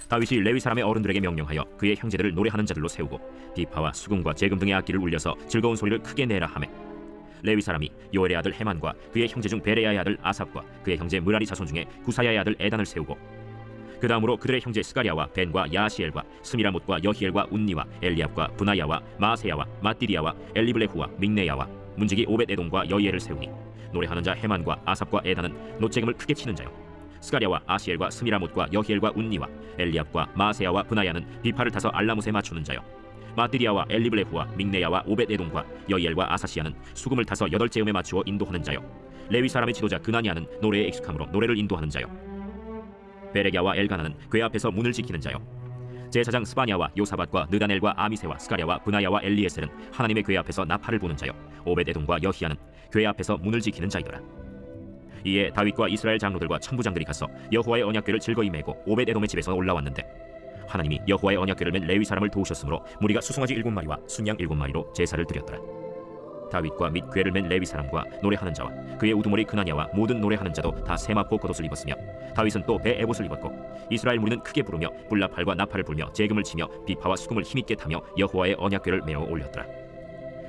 다윗이 레위 사람의 어른들에게 명령하여 그의 형제들을 노래하는 자들로 세우고 디파와 수금과 재금 등의 악기를 울려서 즐거운 소리를 크게 내라 하매 레위 사람이 요엘의 아들 헤만과 그의 형제 중 베레야의 아들 아삽과 그의 형제 므라리 자손 중에 구사야의 아들 에단을 세우고 그 다음으로 그들의 형제 스가랴와 벤과 야시엘과 스미라못과 여히엘과 운니와 엘리압과 브나야와 마세야와 마띠리야와 엘리블레후와 믹네야와 문지기 오벳에돔과 여이엘을 세우니 노래하는 자 헤만과 아삽과 에단은 노재금을 크게 치는 자요 스가랴와 아시엘과 스미라못과 여히엘과 운니와 엘리압과 마세야와 브나야는 비파를 타서 알라못에 맞추는 자요 마띠리야와 엘리블레후와 믹네야와 오벳에돔과 여이엘과 아사시야는 수금을 타서 8제음에 맞추어 인도하는 자요 레위 사람의 지도자 그나니아는 노래에 익숙함으로 노래를 인도하는 자요 베레갸와 엘가나는 궤 앞에서 문을 지키는 자요 제사장 스바냐와 요사밧과 느다넬과 아미세와 스가랴와 브나야와 엘리에셀은 하나님의 궤 앞에서 나팔을 부는 자요 오벳에돔과 여히야는 궤 앞에서 문을 지키는 자이더라. 이에 다윗과 이스라엘 장로들과 천부장들이 가서 여호와의 언약궤를 즐거이 메고 오벳에돔의 집에서 올라왔는데 하나님이 여호와의 언약궤를 맨 레위 사람을 도우셨으므로 무리가 수송아지 7마리와 순양 7마리로 제사를 드렸더라. 다윗과 및 궤를 맨 레위 사람과 노래하는 자와 그의 우두머리 그나냐와 모든 노래하는 자도 다 세마포 겉옷을 입었으며 다윗은 또 배 에봇을 입었고 이스라엘 무리는 크게 부르며 불나팔과 나팔을 불며 재금을 치며 비파와 수금을 힘있게 타며 여호와의 언약궤를 메어 올렸더라.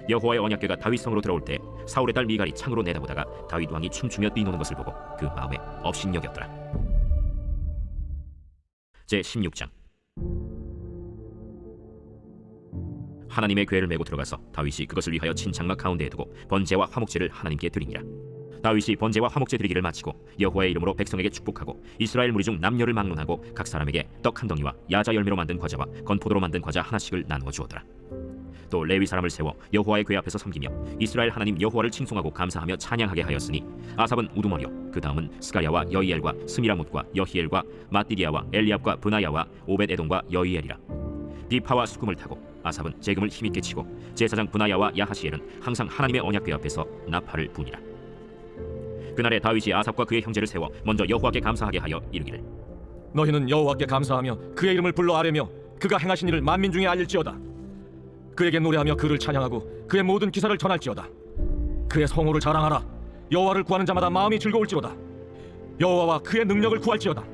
여호와의 언약궤가 다윗성으로 들어올 때 사울의 딸 미갈이 창으로 내다보다가 다윗 왕이 춤추며 뛰노는 것을 보고 그 마음에 업신여겼더라. 제 16장. 하나님의 궤를 메고 들어가서 다윗이 그것을 위하여 친 장막 가운데에 두고 번제와 화목제를 하나님께 드리니라. 다윗이 번제와 화목제 드리기를 마치고 여호와의 이름으로 백성에게 축복하고 이스라엘 무리 중 남녀를 막론하고 각 사람에게 떡 한 덩이와 야자 열매로 만든 과자와 건포도로 만든 과자 하나씩을 나누어 주었더라. 또 레위 사람을 세워 여호와의 궤 앞에서 섬기며 이스라엘 하나님 여호와를 칭송하고 감사하며 찬양하게 하였으니 아삽은 우두머리요 그 다음은 스가랴와 여이엘과 스미라못과 여히엘과 마띠리야와 엘리압과 브나야와 오벳에돔과 여이엘이라. 비파와 수금을 타고 아삽은 재금을 힘있게 치고 제사장 브나야와 야하시엘은 항상 하나님의 언약궤 앞에서 나팔을 부니라. 그날에 다윗이 아삽과 그의 형제를 세워 먼저 여호와께 감사하게 하여 이르기를 너희는 여호와께 감사하며 그의 이름을 불러 아뢰며 그가 행하신 일을 만민 중에 알릴지어다. 그에게 노래하며 그를 찬양하고 그의 모든 기사를 전할지어다. 그의 성호를 자랑하라. 여호와를 구하는 자마다 마음이 즐거울지로다. 여호와와 그의 능력을 구할지어다.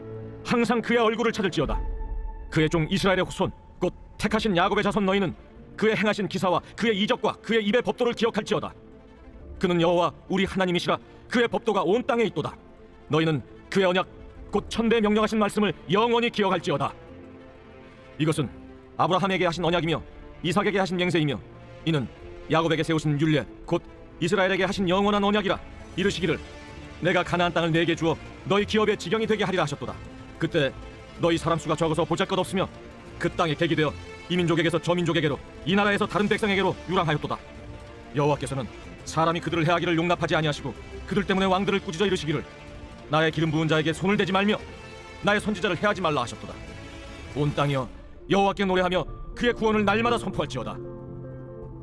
항상 그의 얼굴을 찾을지어다. 그의 종 이스라엘의 후손 곧 택하신 야곱의 자손 너희는 그의 행하신 기사와 그의 이적과 그의 입의 법도를 기억할지어다. 그는 여호와 우리 하나님이시라. 그의 법도가 온 땅에 있도다. 너희는 그의 언약 곧 천대에 명령하신 말씀을 영원히 기억할지어다. 이것은 아브라함에게 하신 언약이며 이삭에게 하신 맹세이며 이는 야곱에게 세우신 율례 곧 이스라엘에게 하신 영원한 언약이라. 이르시기를 내가 가나안 땅을 네게 주어 너희 기업의 지경이 되게 하리라 하셨도다. 그때 너희 사람 수가 적어서 보잘것없으며 그 땅에 객이 되어 이 민족에게서 저 민족에게로 이 나라에서 다른 백성에게로 유랑하였도다. 여호와께서는 사람이 그들을 해하기를 용납하지 아니하시고 그들 때문에 왕들을 꾸짖어 이르시기를 나의 기름 부은 자에게 손을 대지 말며 나의 선지자를 해하지 말라 하셨도다. 온 땅이여 여호와께 노래하며 그의 구원을 날마다 선포할지어다.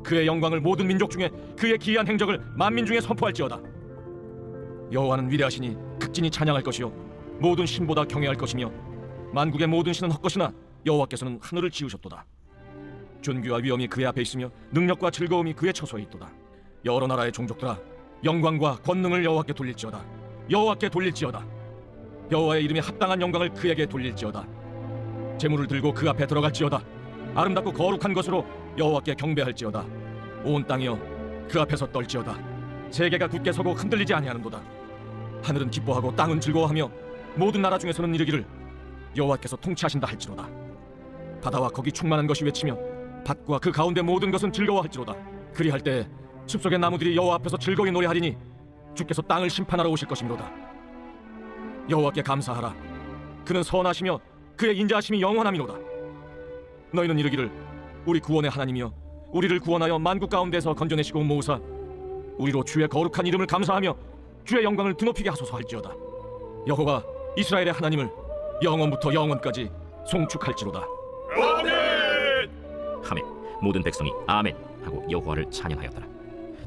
그의 영광을 모든 민족 중에 그의 기이한 행적을 만민 중에 선포할지어다. 여호와는 위대하시니 극진히 찬양할 것이요 모든 신보다 경외할 것이며 만국의 모든 신은 헛것이나 여호와께서는 하늘을 지으셨도다. 존귀와 위엄이 그의 앞에 있으며 능력과 즐거움이 그의 처소에 있도다. 여러 나라의 종족들아 영광과 권능을 여호와께 돌릴지어다. 여호와께 돌릴지어다. 여호와의 이름에 합당한 영광을 그에게 돌릴지어다. 제물을 들고 그 앞에 들어갈지어다. 아름답고 거룩한 것으로 여호와께 경배할지어다. 온 땅이여 그 앞에서 떨지어다. 세계가 굳게 서고 흔들리지 아니하는도다. 하늘은 기뻐하고 땅은 즐거워하며 모든 나라 중에서는 이르기를 여호와께서 통치하신다 할지로다. 바다와 거기 충만한 것이 외치며 밭과 그 가운데 모든 것은 즐거워할지로다. 그리할 때 숲속의 나무들이 여호와 앞에서 즐거이 노래하리니 주께서 땅을 심판하러 오실 것이미로다. 여호와께 감사하라. 그는 선하시며 그의 인자하심이 영원함이로다. 너희는 이르기를 우리 구원의 하나님이여 우리를 구원하여 만국 가운데서 건져내시고 모으사 우리로 주의 거룩한 이름을 감사하며 주의 영광을 드높이게 하소서 할지어다. 여호와 이스라엘의 하나님을 영원부터 영원까지 송축할지로다. 하매 모든 백성이 아멘 하고 여호와를 찬양하였더라.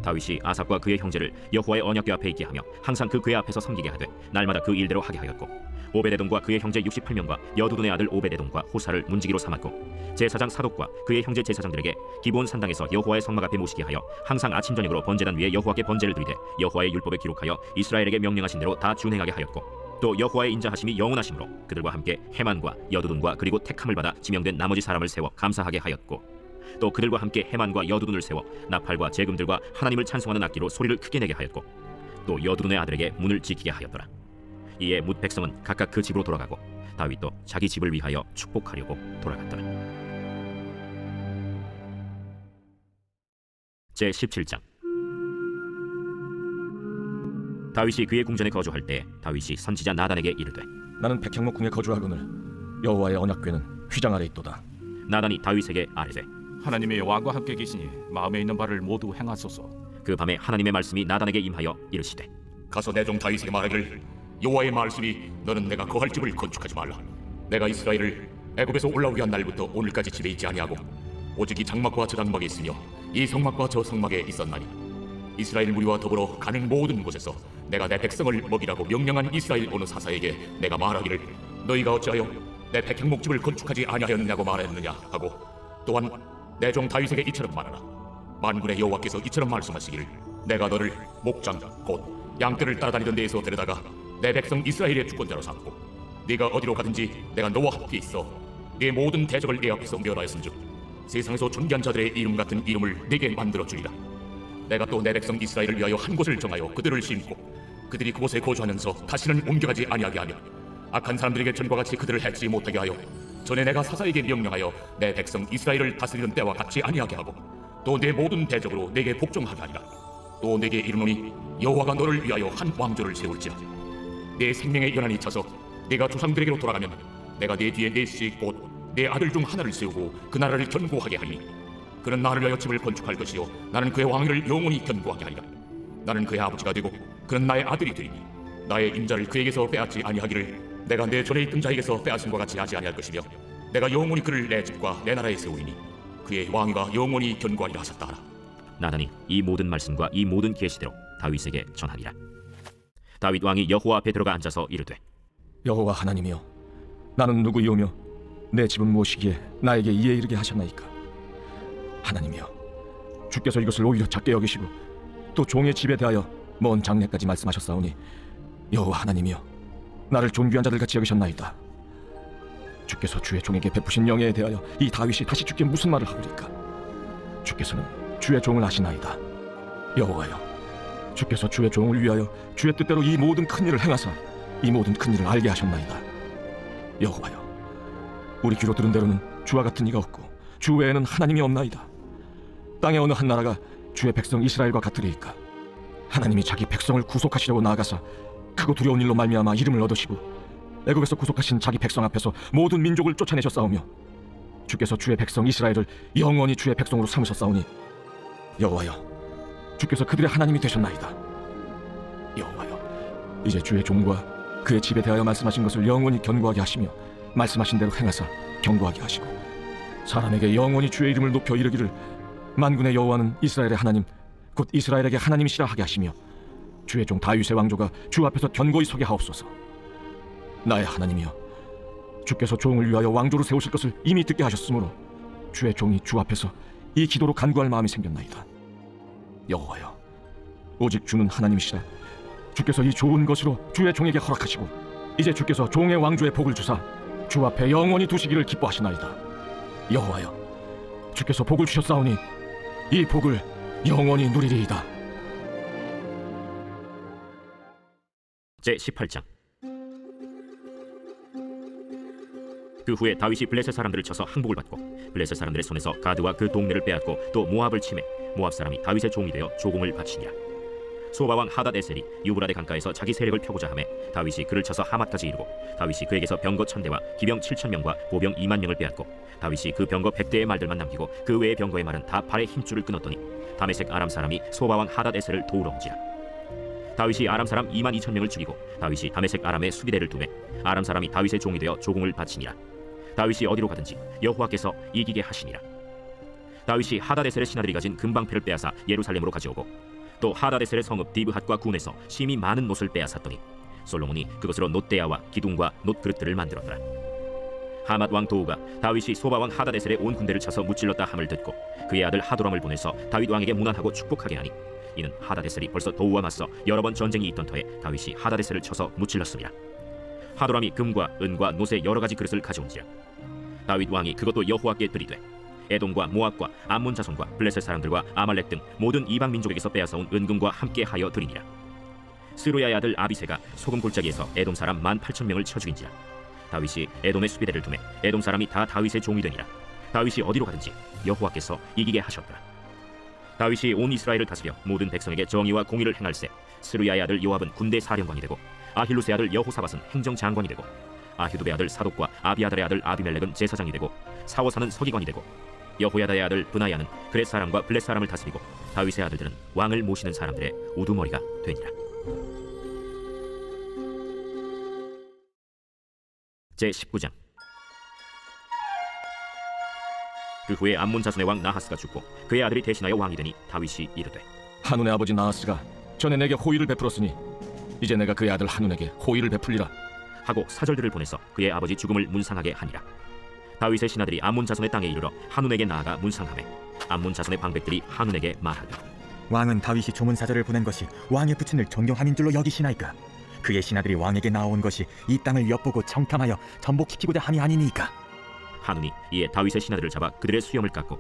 다윗이 아삽과 그의 형제를 여호와의 언약궤 앞에 있게 하며 항상 그 궤 앞에서 섬기게 하되 날마다 그 일대로 하게 하였고 오베데돔과 그의 형제 68명과 여두둔의 아들 오베데돔과 호사를 문지기로 삼았고 제사장 사독과 그의 형제 제사장들에게 기브온 산당에서 여호와의 성막 앞에 모시게 하여 항상 아침 저녁으로 번제단 위에 여호와께 번제를 드리되 여호와의 율법에 기록하여 이스라엘에게 명령하신 대로 다 준행하게 하였고 또 여호와의 인자하심이 영원하심으로 그들과 함께 헤만과 여두둔과 그리고 택함을 받아 지명된 나머지 사람을 세워 감사하게 하였고 또 그들과 함께 헤만과 여두둔을 세워 나팔과 제금들과 하나님을 찬송하는 악기로 소리를 크게 내게 하였고 또 여두둔의 아들에게 문을 지키게 하였더라. 이에 뭇 백성은 각각 그 집으로 돌아가고 다윗도 자기 집을 위하여 축복하려고 돌아갔더라. 제17장. 다윗이 그의 궁전에 거주할 때 다윗이 선지자 나단에게 이르되 나는 백향목 궁에 거주하거늘 여호와의 언약궤는 휘장 아래 있도다. 나단이 다윗에게 아뢰되 하나님의 왕과 함께 계시니 마음에 있는 바를 모두 행하소서. 그 밤에 하나님의 말씀이 나단에게 임하여 이르시되 가서 내 종 다윗에게 말하기를 여호와의 말씀이 너는 내가 거할 집을 건축하지 말라. 내가 이스라엘을 애굽에서 올라오게 한 날부터 오늘까지 집에 있지 아니하고 오직 이 장막과 저 장막에 있으며 이 성막과 저 성막에 있었나니 이스라엘 무리와 더불어 가는 모든 곳에서 내가 내 백성을 먹이라고 명령한 이스라엘 어느 사사에게 내가 말하기를 너희가 어찌하여 내 백향목집을 건축하지 아니하였느냐고 말했느냐 하고 또한 내 종 다윗에게 이처럼 말하라. 만군의 여호와께서 이처럼 말씀하시기를 내가 너를 목장 곧 양떼를 따라다니던 데에서 데려다가 내 백성 이스라엘의 주권자로 삼고 네가 어디로 가든지 내가 너와 함께 있어 네 모든 대적을 내 앞에서 멸하였은즉 세상에서 존귀한 자들의 이름 같은 이름을 네게 만들어 주리라. 내가 또 내 백성 이스라엘을 위하여 한 곳을 정하여 그들을 심고 그들이 그곳에 거주하면서 다시는 옮겨가지 아니하게 하며 악한 사람들에게 전과 같이 그들을 해치지 못하게 하여 전에 내가 사사에게 명령하여 내 백성 이스라엘을 다스리던 때와 같이 아니하게 하고 또 내 모든 대적으로 내게 복종하게 하리라. 또 내게 이르노니 여호와가 너를 위하여 한 왕조를 세울지라. 내 생명의 연한이 차서 내가 조상들에게로 돌아가면 내가 내 뒤에 넷씩 곧 내 아들 중 하나를 세우고 그 나라를 견고하게 하리니 그는 나를 위하여 집을 건축할 것이요 나는 그의 왕위를 영원히 견고하게 하리라. 나는 그의 아버지가 되고 그는 나의 아들이 되리니 나의 임자를 그에게서 빼앗지 아니하기를 내가 내 전에 있던 자에게서 빼앗음과 같이 하지 아니할 것이며 내가 영원히 그를 내 집과 내 나라에 세우리니 그의 왕위가 영원히 견고하리라 하셨다 하라. 나단이 이 모든 말씀과 이 모든 계시대로 다윗에게 전하니라. 다윗 왕이 여호와 앞에 들어가 앉아서 이르되 여호와 하나님이여 나는 누구이오며 내 집은 무엇이기에 나에게 이에 이르게 하셨나이까. 하나님이여, 주께서 이것을 오히려 작게 여기시고 또 종의 집에 대하여 먼 장래까지 말씀하셨사오니 여호와 하나님이여, 나를 존귀한 자들 같이 여기셨나이다. 주께서 주의 종에게 베푸신 영예에 대하여 이 다윗이 다시 주께 무슨 말을 하오리까? 주께서는 주의 종을 아시나이다. 여호와여, 주께서 주의 종을 위하여 주의 뜻대로 이 모든 큰 일을 행하사 이 모든 큰 일을 알게 하셨나이다. 여호와여, 우리 귀로 들은 대로는 주와 같은 이가 없고 주 외에는 하나님이 없나이다. 땅의 어느 한 나라가 주의 백성 이스라엘과 같으리이까? 하나님이 자기 백성을 구속하시려고 나아가사 크고 두려운 일로 말미암아 이름을 얻으시고 애굽에서 구속하신 자기 백성 앞에서 모든 민족을 쫓아내셨사오며 주께서 주의 백성 이스라엘을 영원히 주의 백성으로 삼으셨사오니 여호와여, 주께서 그들의 하나님이 되셨나이다. 여호와여, 이제 주의 종과 그의 집에 대하여 말씀하신 것을 영원히 견고하게 하시며 말씀하신 대로 행하사 견고하게 하시고 사람에게 영원히 주의 이름을 높여 이르기를 만군의 여호와는 이스라엘의 하나님 곧 이스라엘에게 하나님이시라 하게 하시며 주의 종 다윗의 왕조가 주 앞에서 견고히 서게 하옵소서. 나의 하나님이여, 주께서 종을 위하여 왕조를 세우실 것을 이미 듣게 하셨으므로 주의 종이 주 앞에서 이 기도로 간구할 마음이 생겼나이다. 여호와여, 오직 주는 하나님이시라. 주께서 이 좋은 것으로 주의 종에게 허락하시고 이제 주께서 종의 왕조의 복을 주사 주 앞에 영원히 두시기를 기뻐하시나이다. 여호와여, 주께서 복을 주셨사오니 이 복을 영원히 누리리이다. 제18장. 그 후에 다윗이 블레셋 사람들을 쳐서 항복을 받고 블레셋 사람들의 손에서 가드와 그 동네를 빼앗고 또 모압을 치매 모압 사람이 다윗의 종이 되어 조공을 바치니라. 소바왕 하닷에셀이 유브라데 강가에서 자기 세력을 펴고자 하매 다윗이 그를 쳐서 하맛까지 이르고 다윗이 그에게서 병거 1000대와 기병 7000명과 보병 2만 명을 빼앗고 다윗이 그 병거 100대의 말들만 남기고 그 외의 병거의 말은 다 발의 힘줄을 끊었더니 다메섹 아람 사람이 소바왕 하닷에셀을 도우러 온지라. 다윗이 아람 사람 2만 2천 명을 죽이고 다윗이 다메섹 아람의 수비대를 두매 아람 사람이 다윗의 종이 되어 조공을 바치니라. 다윗이 어디로 가든지 여호와께서 이기게 하시니라. 다윗이 하닷에셀의 신하들이 가진 금방패를 빼앗아 예루살렘으로 가져오고 또 하닷에셀의 성읍 디브핫과 군에서 심히 많은 놋을 빼앗았더니 솔로몬이 그것으로 놋대야와 기둥과 놋그릇들을 만들었더라. 하맛 왕 도우가 다윗이 소바 왕 하닷에셀의 온 군대를 쳐서 무찔렀다 함을 듣고 그의 아들 하도람을 보내서 다윗 왕에게 문안하고 축복하게 하니 이는 하닷에셀이 벌써 도우와 맞서 여러 번 전쟁이 있던 터에 다윗이 하닷에셀을 쳐서 무찔렀습니다. 하도람이 금과 은과 놋의 여러 가지 그릇을 가져온지라. 다윗 왕이 그것도 여호와께 드리되 에돔과 모압과 암몬 자손과 블레셋 사람들과 아말렉 등 모든 이방 민족에게서 빼앗아온 은금과 함께 하여 드리니라. 스루야의 아들 아비새가 소금 골짜기에서 에돔 사람 18,000명을 쳐 죽인지라. 다윗이 에돔의 수비대를 두매 에돔 사람이 다 다윗의 종이 되니라. 다윗이 어디로 가든지 여호와께서 이기게 하셨더라. 다윗이 온 이스라엘을 다스려 모든 백성에게 정의와 공의를 행할세 스루야의 아들 요압은 군대 사령관이 되고 아힐루스의 아들 여호사밧은 행정장관이 되고 아히두베의 아들 사독과 아비아달의 아들 아비멜렉은 제사장이 되고 사워사는 서기관이 되고 여호야다의 아들 브나야는 그렛 사람과 블렛 사람을 다스리고 다윗의 아들들은 왕을 모시는 사람들의 우두머리가 되니라. 제19장. 그 후에 암몬 자손의 왕 나하스가 죽고 그의 아들이 대신하여 왕이 되니 다윗이 이르되 한운의 아버지 나하스가 전에 내게 호의를 베풀었으니 이제 내가 그의 아들 한운에게 호의를 베풀리라 하고 사절들을 보내서 그의 아버지 죽음을 문상하게 하니라. 다윗의 신하들이 암몬 자손의 땅에 이르러 한운에게 나아가 문상하매 암몬 자손의 방백들이 한운에게 말하되 왕은 다윗이 조문사절을 보낸 것이 왕의 부친을 존경함인 줄로 여기시나이까? 그의 신하들이 왕에게 나온 것이 이 땅을 엿보고 청탐하여 전복시키고자 함이 아니니까. 한운이 이에 다윗의 신하들을 잡아 그들의 수염을 깎고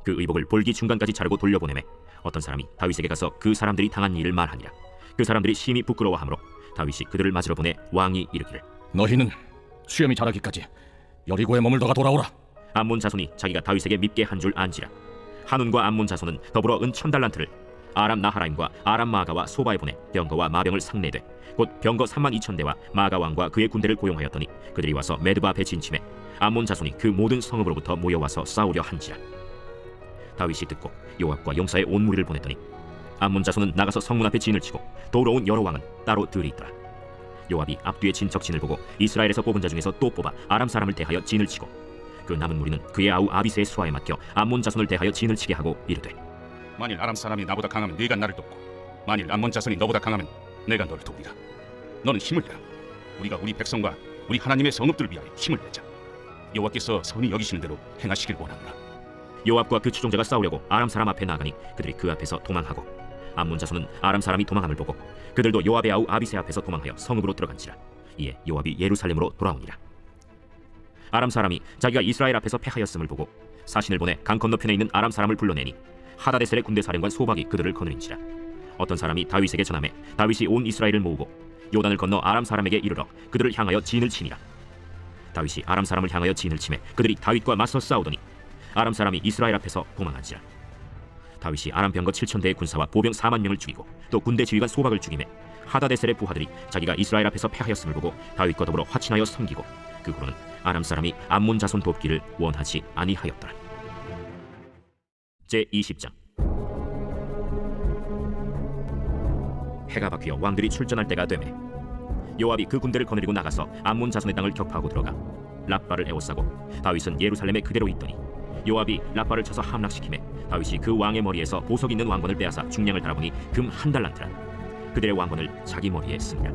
그 의복을 볼기 중간까지 자르고 돌려보내매 어떤 사람이 다윗에게 가서 그 사람들이 당한 일을 말하니라. 그 사람들이 심히 부끄러워하므로 다윗이 그들을 맞으러 보내 왕이 이르기를 너희는 수염이 자라기까지 여리고에 머물다가 돌아오라. 암몬 자손이 자기가 다윗에게 밉게 한 줄 안지라. 한운과 암몬 자손은 더불어 은 1000달란트를 아람 나하라임과 아람 마가와 소바에 보내 병거와 마병을 상내되 곧 병거 32,000대와 마가 왕과 그의 군대를 고용하였더니 그들이 와서 메드바 앞에 진침해 암몬 자손이 그 모든 성읍으로부터 모여와서 싸우려 한지라. 다윗이 듣고 요압과 용사의 온 무리를 보냈더니 암몬 자손은 나가서 성문 앞에 진을 치고 도로온 여러 왕은 따로 들이 있더라. 요압이 앞뒤에 진척진을 보고 이스라엘에서 뽑은 자 중에서 또 뽑아 아람 사람을 대하여 진을 치고 그 남은 무리는 그의 아우 아비새의 수하에 맡겨 암몬 자손을 대하여 진을 치게 하고 이르되 만일 아람 사람이 나보다 강하면 네가 나를 돕고 만일 암몬 자손이 너보다 강하면 내가 너를 돕리라. 너는 힘을 내라. 우리가 우리 백성과 우리 하나님의 성읍들을 위하여 힘을 내자. 여호와께서 선히 여기시는 대로 행하시길 원하노라. 요압과 그 추종자가 싸우려고 아람 사람 앞에 나가니 그들이 그 앞에서 도망하고 암몬 자손은 아람 사람이 도망함을 보고 그들도 요압의 아우 아비새 앞에서 도망하여 성읍으로 들어간지라. 이에 요압이 예루살렘으로 돌아오니라. 아람 사람이 자기가 이스라엘 앞에서 패하였음을 보고 사신을 보내 강 건너편에 있는 아람 사람을 불러내니 하다데셀의 군대 사령관 소박이 그들을 거느린지라. 어떤 사람이 다윗에게 전하매 다윗이 온 이스라엘을 모으고 요단을 건너 아람 사람에게 이르러 그들을 향하여 진을 치니라. 다윗이 아람 사람을 향하여 진을 치매 그들이 다윗과 맞서 싸우더니 아람 사람이 이스라엘 앞에서 도망한지라. 다윗이 아람 병거 7,000대의 군사와 보병 4만 명을 죽이고 또 군대 지휘관 소박을 죽이매 하다데셀의 부하들이 자기가 이스라엘 앞에서 패하였음을 보고 다윗과 더불어 화친하여 섬기고 그 후로는 아람 사람이 암몬 자손 돕기를 원하지 아니하였더라. 제20장. 해가 바뀌어 왕들이 출전할 때가 되매 요압이 그 군대를 거느리고 나가서 암몬 자손의 땅을 격파하고 들어가 랍바를 에워싸고 다윗은 예루살렘에 그대로 있더니 요압이 랍바를 쳐서 함락시키매 다윗이 그 왕의 머리에서 보석 있는 왕관을 빼앗아 중량을 달아보니 금 1달란트라. 그들의 왕관을 자기 머리에 씁니다.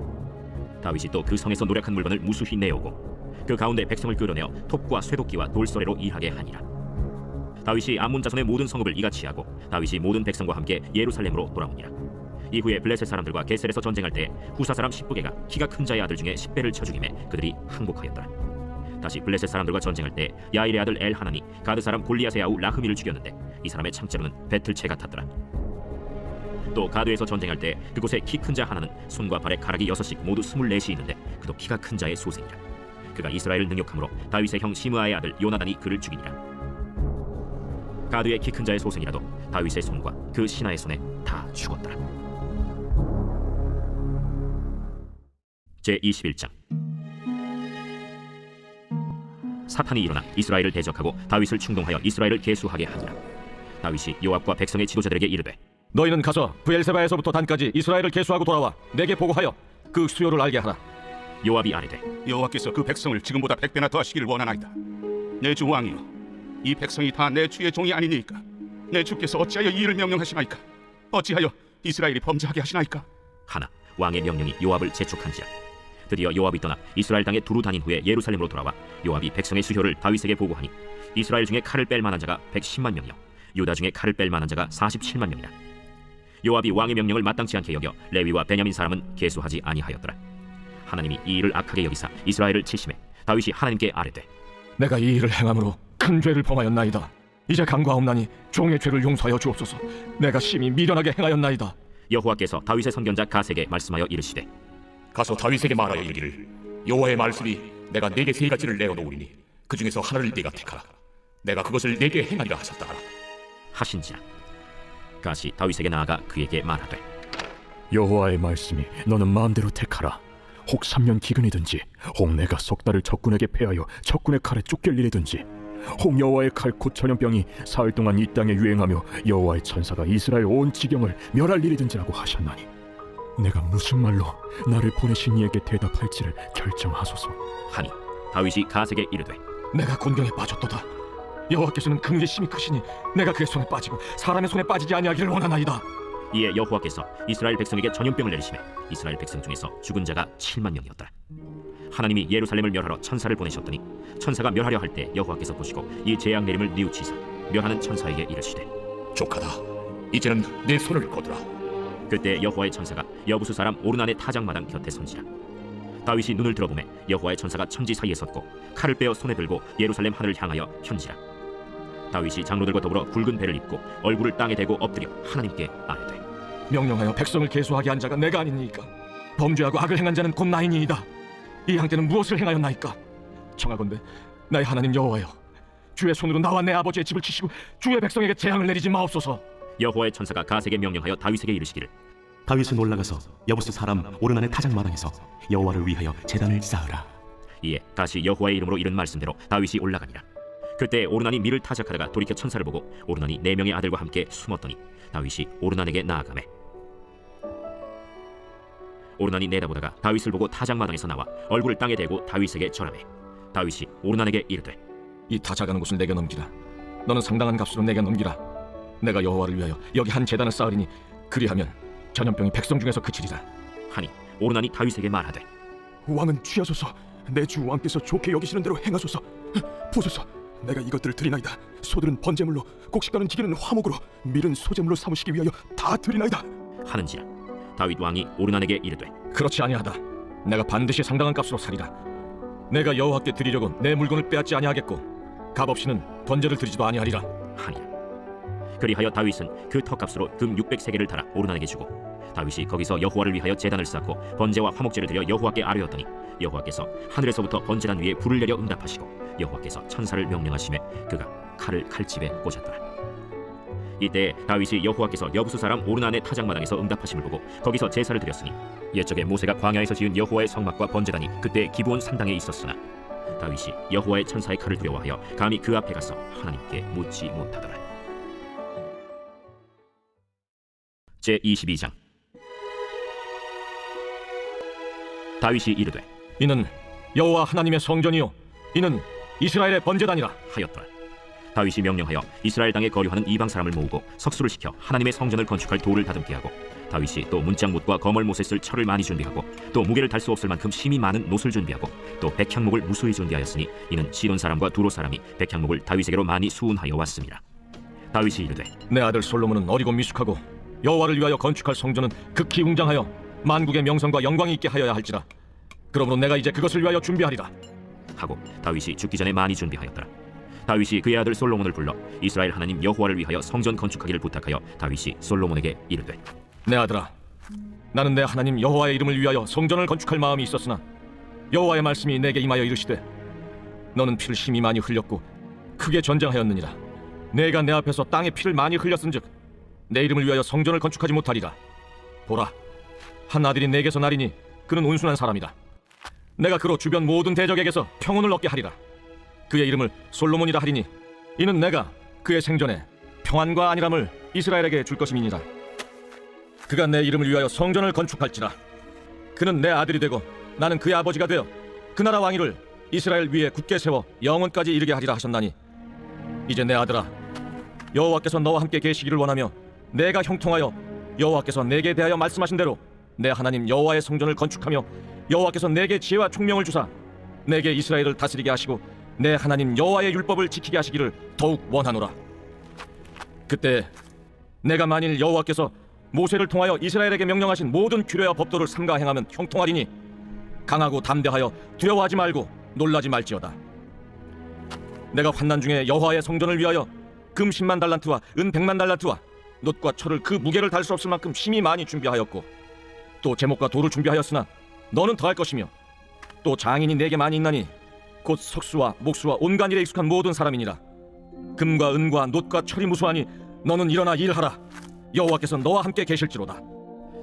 다윗이 또 그 성에서 노력한 물건을 무수히 내오고 그 가운데 백성을 끌어내어 톱과 쇠도끼와 돌소래로 일하게 하니라. 다윗이 암몬 자손의 모든 성읍을 이같이 하고 다윗이 모든 백성과 함께 예루살렘으로 돌아오니라. 이후에 블레셋 사람들과 게셀에서 전쟁할 때 후사 사람 십부게가 키가 큰 자의 아들 중에 10배를 쳐 죽이매 그들이 항복하였더라. 다시 블레셋 사람들과 전쟁할 때 야일의 아들 엘하나니 가드 사람 골리앗의 아우 라흐미를 죽였는데 이 사람의 창자로는 배틀채 같았더라. 또 가드에서 전쟁할 때 그곳에 키 큰 자 하나는 손과 발에 가락이 6씩 모두 24이 있는데 그도 키가 큰 자의 소생이라. 그가 이스라엘을 능욕함으로 다윗의 형 시므아의 아들 요나단이 그를 죽이니라. 가드의 키 큰 자의 소생이라도 다윗의 손과 그 신하의 손에 다 죽었더라. 제21장. 사탄이 일어나 이스라엘을 대적하고 다윗을 충동하여 이스라엘을 계수하게 하니라. 다윗이 요압과 백성의 지도자들에게 이르되 너희는 가서 브엘세바에서부터 단까지 이스라엘을 계수하고 돌아와 내게 보고하여 그 수요를 알게 하라. 요압이 아뢰되 여호와께서 그 백성을 지금보다 100배나 더하시기를 원하나이다. 내 주 왕이여, 이 백성이 다 내 주의 종이 아니니까 내 주께서 어찌하여 이 일을 명령하시나이까? 어찌하여 이스라엘이 범죄하게 하시나이까? 하나 왕의 명령이 요압을 재촉한지라. 드디어 요압이 떠나 이스라엘 땅에 두루 다닌 후에 예루살렘으로 돌아와 요압이 백성의 수효를 다윗에게 보고하니 이스라엘 중에 칼을 뺄 만한 자가 110만 명이요 유다 중에 칼을 뺄 만한 자가 47만 명이라. 요압이 왕의 명령을 마땅치 않게 여겨 레위와 베냐민 사람은 계수하지 아니하였더라. 하나님이 이 일을 악하게 여기사 이스라엘을 치심해 다윗이 하나님께 아뢰되 내가 이 일을 행함으로 큰 죄를 범하였나이다. 이제 간과하옵나니 종의 죄를 용서하여 주옵소서. 내가 심히 미련하게 행하였나이다. 여호와께서 다윗의 선견자 가세에게 말씀하여 이르시되 가서 다윗에게 말하여 이르기를 여호와의 말씀이 내가 네게 세 가지를 내어놓으리니 그 중에서 하나를 네가 택하라. 내가 그것을 네게 행하리라 하셨다 하라. 하신지라. 가시 다윗에게 나아가 그에게 말하되 여호와의 말씀이 너는 마음대로 택하라. 혹 3년 기근이든지 혹 내가 석 달을 적군에게 패하여 적군의 칼에 쫓길 일이든지 혹 여호와의 칼 곧 전염병이 사흘 동안 이 땅에 유행하며 여호와의 천사가 이스라엘 온 지경을 멸할 일이든지라고 하셨나니 내가 무슨 말로 나를 보내신 이에게 대답할지를 결정하소서 하니 다윗이 가세에게 이르되 내가 곤경에 빠졌도다. 여호와께서는 긍휼이 심히 크시니 내가 그의 손에 빠지고 사람의 손에 빠지지 아니하기를 원하나이다. 이에 여호와께서 이스라엘 백성에게 전염병을 내리시매 이스라엘 백성 중에서 죽은 자가 7만 명이었더라. 하나님이 예루살렘을 멸하러 천사를 보내셨더니 천사가 멸하려 할 때 여호와께서 보시고 이 재앙 내림을 뉘우치사 멸하는 천사에게 이르시되 족하다. 이제는 내 손을 거두라. 그때 여호와의 천사가 여부수 사람 오르난의 타작마당 곁에 선지라. 다윗이 눈을 들어보매 여호와의 천사가 천지 사이에 섰고 칼을 빼어 손에 들고 예루살렘 하늘을 향하여 현지라. 다윗이 장로들과 더불어 굵은 배를 입고 얼굴을 땅에 대고 엎드려 하나님께 아뢰되 명령하여 백성을 계수하게 한 자가 내가 아니니까 범죄하고 악을 행한 자는 곧 나이니이다. 이 양떼는 무엇을 행하였나이까? 청하건대 나의 하나님 여호와여, 주의 손으로 나와 내 아버지의 집을 치시고 주의 백성에게 재앙을 내리지 마옵소서. 여호와의 천사가 가세에게 명령하여 다윗에게 이르시기를 다윗은 올라가서 여부스 사람 오르난의 타작마당에서 여호와를 위하여 제단을 쌓으라. 이에 다시 여호와의 이름으로 이른 말씀대로 다윗이 올라가니라. 그때 오르난이 밀을 타작하다가 돌이켜 천사를 보고 오르난이 4명의 아들과 함께 숨었더니 다윗이 오르난에게 나아가매 오르난이 내다보다가 다윗을 보고 타작마당에서 나와 얼굴을 땅에 대고 다윗에게 절하매 다윗이 오르난에게 이르되 이 타작하는 곳을 내게 넘기라. 너는 상당한 값으로 내게 넘기라. 내가 여호와를 위하여 여기 한 제단을 쌓으리니 그리하면 전염병이 백성 중에서 그치리라. 하니 오르난이 다윗에게 말하되 왕은 취하소서. 내 주 왕께서 좋게 여기시는 대로 행하소서. 보소서, 내가 이것들을 드리나이다. 소들은 번제물로, 곡식가는 기계는 화목으로, 밀은 소제물로 삼으시기 위하여 다 드리나이다 하는지라. 다윗 왕이 오르난에게 이르되 그렇지 아니하다. 내가 반드시 상당한 값으로 사리라. 내가 여호와께 드리려고 내 물건을 빼앗지 아니하겠고 값없이는 번제를 드리지도 아니하리라 하니라. 그리하여 다윗은 그 터값으로 금 600세겔을 달아 오르난에게 주고 다윗이 거기서 여호와를 위하여 제단을 쌓고 번제와 화목제를 드려 여호와께 아뢰었더니 여호와께서 하늘에서부터 번제단 위에 불을 내려 응답하시고 여호와께서 천사를 명령하시매 그가 칼을 칼집에 꽂았더라. 이때 다윗이 여호와께서 여부수 사람 오르난의 타작마당에서 응답하심을 보고 거기서 제사를 드렸으니 옛적에 모세가 광야에서 지은 여호와의 성막과 번제단이 그때 기브온 산당에 있었으나 다윗이 여호와의 천사의 칼을 두려워하여 감히 그 앞에 가서 하나님께 묻지 못하더라. 제22장. 다윗이 이르되 이는 여호와 하나님의 성전이요 이는 이스라엘의 번제단이라 하였더라. 다윗이 명령하여 이스라엘 땅에 거류하는 이방 사람을 모으고 석수를 시켜 하나님의 성전을 건축할 돌을 다듬게 하고 다윗이 또 문짝못과 거멀못에 쓸 철을 많이 준비하고 또 무게를 달 수 없을 만큼 힘이 많은 놋을 준비하고 또 백향목을 무수히 준비하였으니 이는 시돈 사람과 두로 사람이 백향목을 다윗에게로 많이 수운하여 왔습니다. 다윗이 이르되 내 아들 솔로몬은 어리고 미숙하고 여호와를 위하여 건축할 성전은 극히 웅장하여 만국의 명성과 영광이 있게 하여야 할지라. 그러므로 내가 이제 그것을 위하여 준비하리라 하고 다윗이 죽기 전에 많이 준비하였더라. 다윗이 그의 아들 솔로몬을 불러 이스라엘 하나님 여호와를 위하여 성전 건축하기를 부탁하여 다윗이 솔로몬에게 이르되 내 아들아, 나는 내 하나님 여호와의 이름을 위하여 성전을 건축할 마음이 있었으나 여호와의 말씀이 내게 임하여 이르시되 너는 피를 심히 많이 흘렸고 크게 전쟁하였느니라. 내가 내 앞에서 땅에 피를 많이 흘렸은즉 내 이름을 위하여 성전을 건축하지 못하리라. 보라, 한 아들이 내게서 나리니 그는 온순한 사람이다. 내가 그로 주변 모든 대적에게서 평온을 얻게 하리라. 그의 이름을 솔로몬이라 하리니 이는 내가 그의 생전에 평안과 안일함을 이스라엘에게 줄 것임이니라. 그가 내 이름을 위하여 성전을 건축할지라. 그는 내 아들이 되고 나는 그의 아버지가 되어 그 나라 왕위를 이스라엘 위에 굳게 세워 영원까지 이르게 하리라 하셨나니 이제 내 아들아, 여호와께서 너와 함께 계시기를 원하며 내가 형통하여 여호와께서 내게 대하여 말씀하신 대로 내 하나님 여호와의 성전을 건축하며 여호와께서 내게 지혜와 총명을 주사 내게 이스라엘을 다스리게 하시고 내 하나님 여호와의 율법을 지키게 하시기를 더욱 원하노라. 그때 내가 만일 여호와께서 모세를 통하여 이스라엘에게 명령하신 모든 규례와 법도를 삼가 행하면 형통하리니 강하고 담대하여 두려워하지 말고 놀라지 말지어다. 내가 환난 중에 여호와의 성전을 위하여 금 10만 달란트와 은 100만 달란트와 놋과 철을 그 무게를 달 수 없을 만큼 힘이 많이 준비하였고 또 제목과 돌을 준비하였으나 너는 더할 것이며 또 장인이 내게 많이 있나니 곧 석수와 목수와 온갖 일에 익숙한 모든 사람이니라. 금과 은과 놋과 철이 무수하니 너는 일어나 일하라. 여호와께서 너와 함께 계실지로다.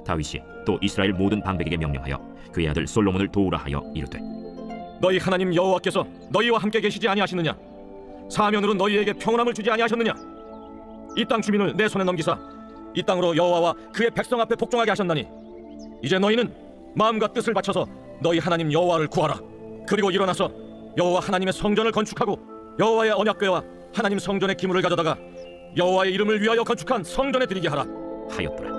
다윗이 또 이스라엘 모든 방백에게 명령하여 그의 아들 솔로몬을 도우라 하여 이르되 너희 하나님 여호와께서 너희와 함께 계시지 아니하시느냐? 사면으로 너희에게 평온함을 주지 아니하셨느냐? 이 땅 주민을 내 손에 넘기사 이 땅으로 여호와와 그의 백성 앞에 복종하게 하셨나니 이제 너희는 마음과 뜻을 바쳐서 너희 하나님 여호와를 구하라. 그리고 일어나서 여호와 하나님의 성전을 건축하고 여호와의 언약궤와 하나님 성전의 기물을 가져다가 여호와의 이름을 위하여 건축한 성전에 드리게 하라 하였더라.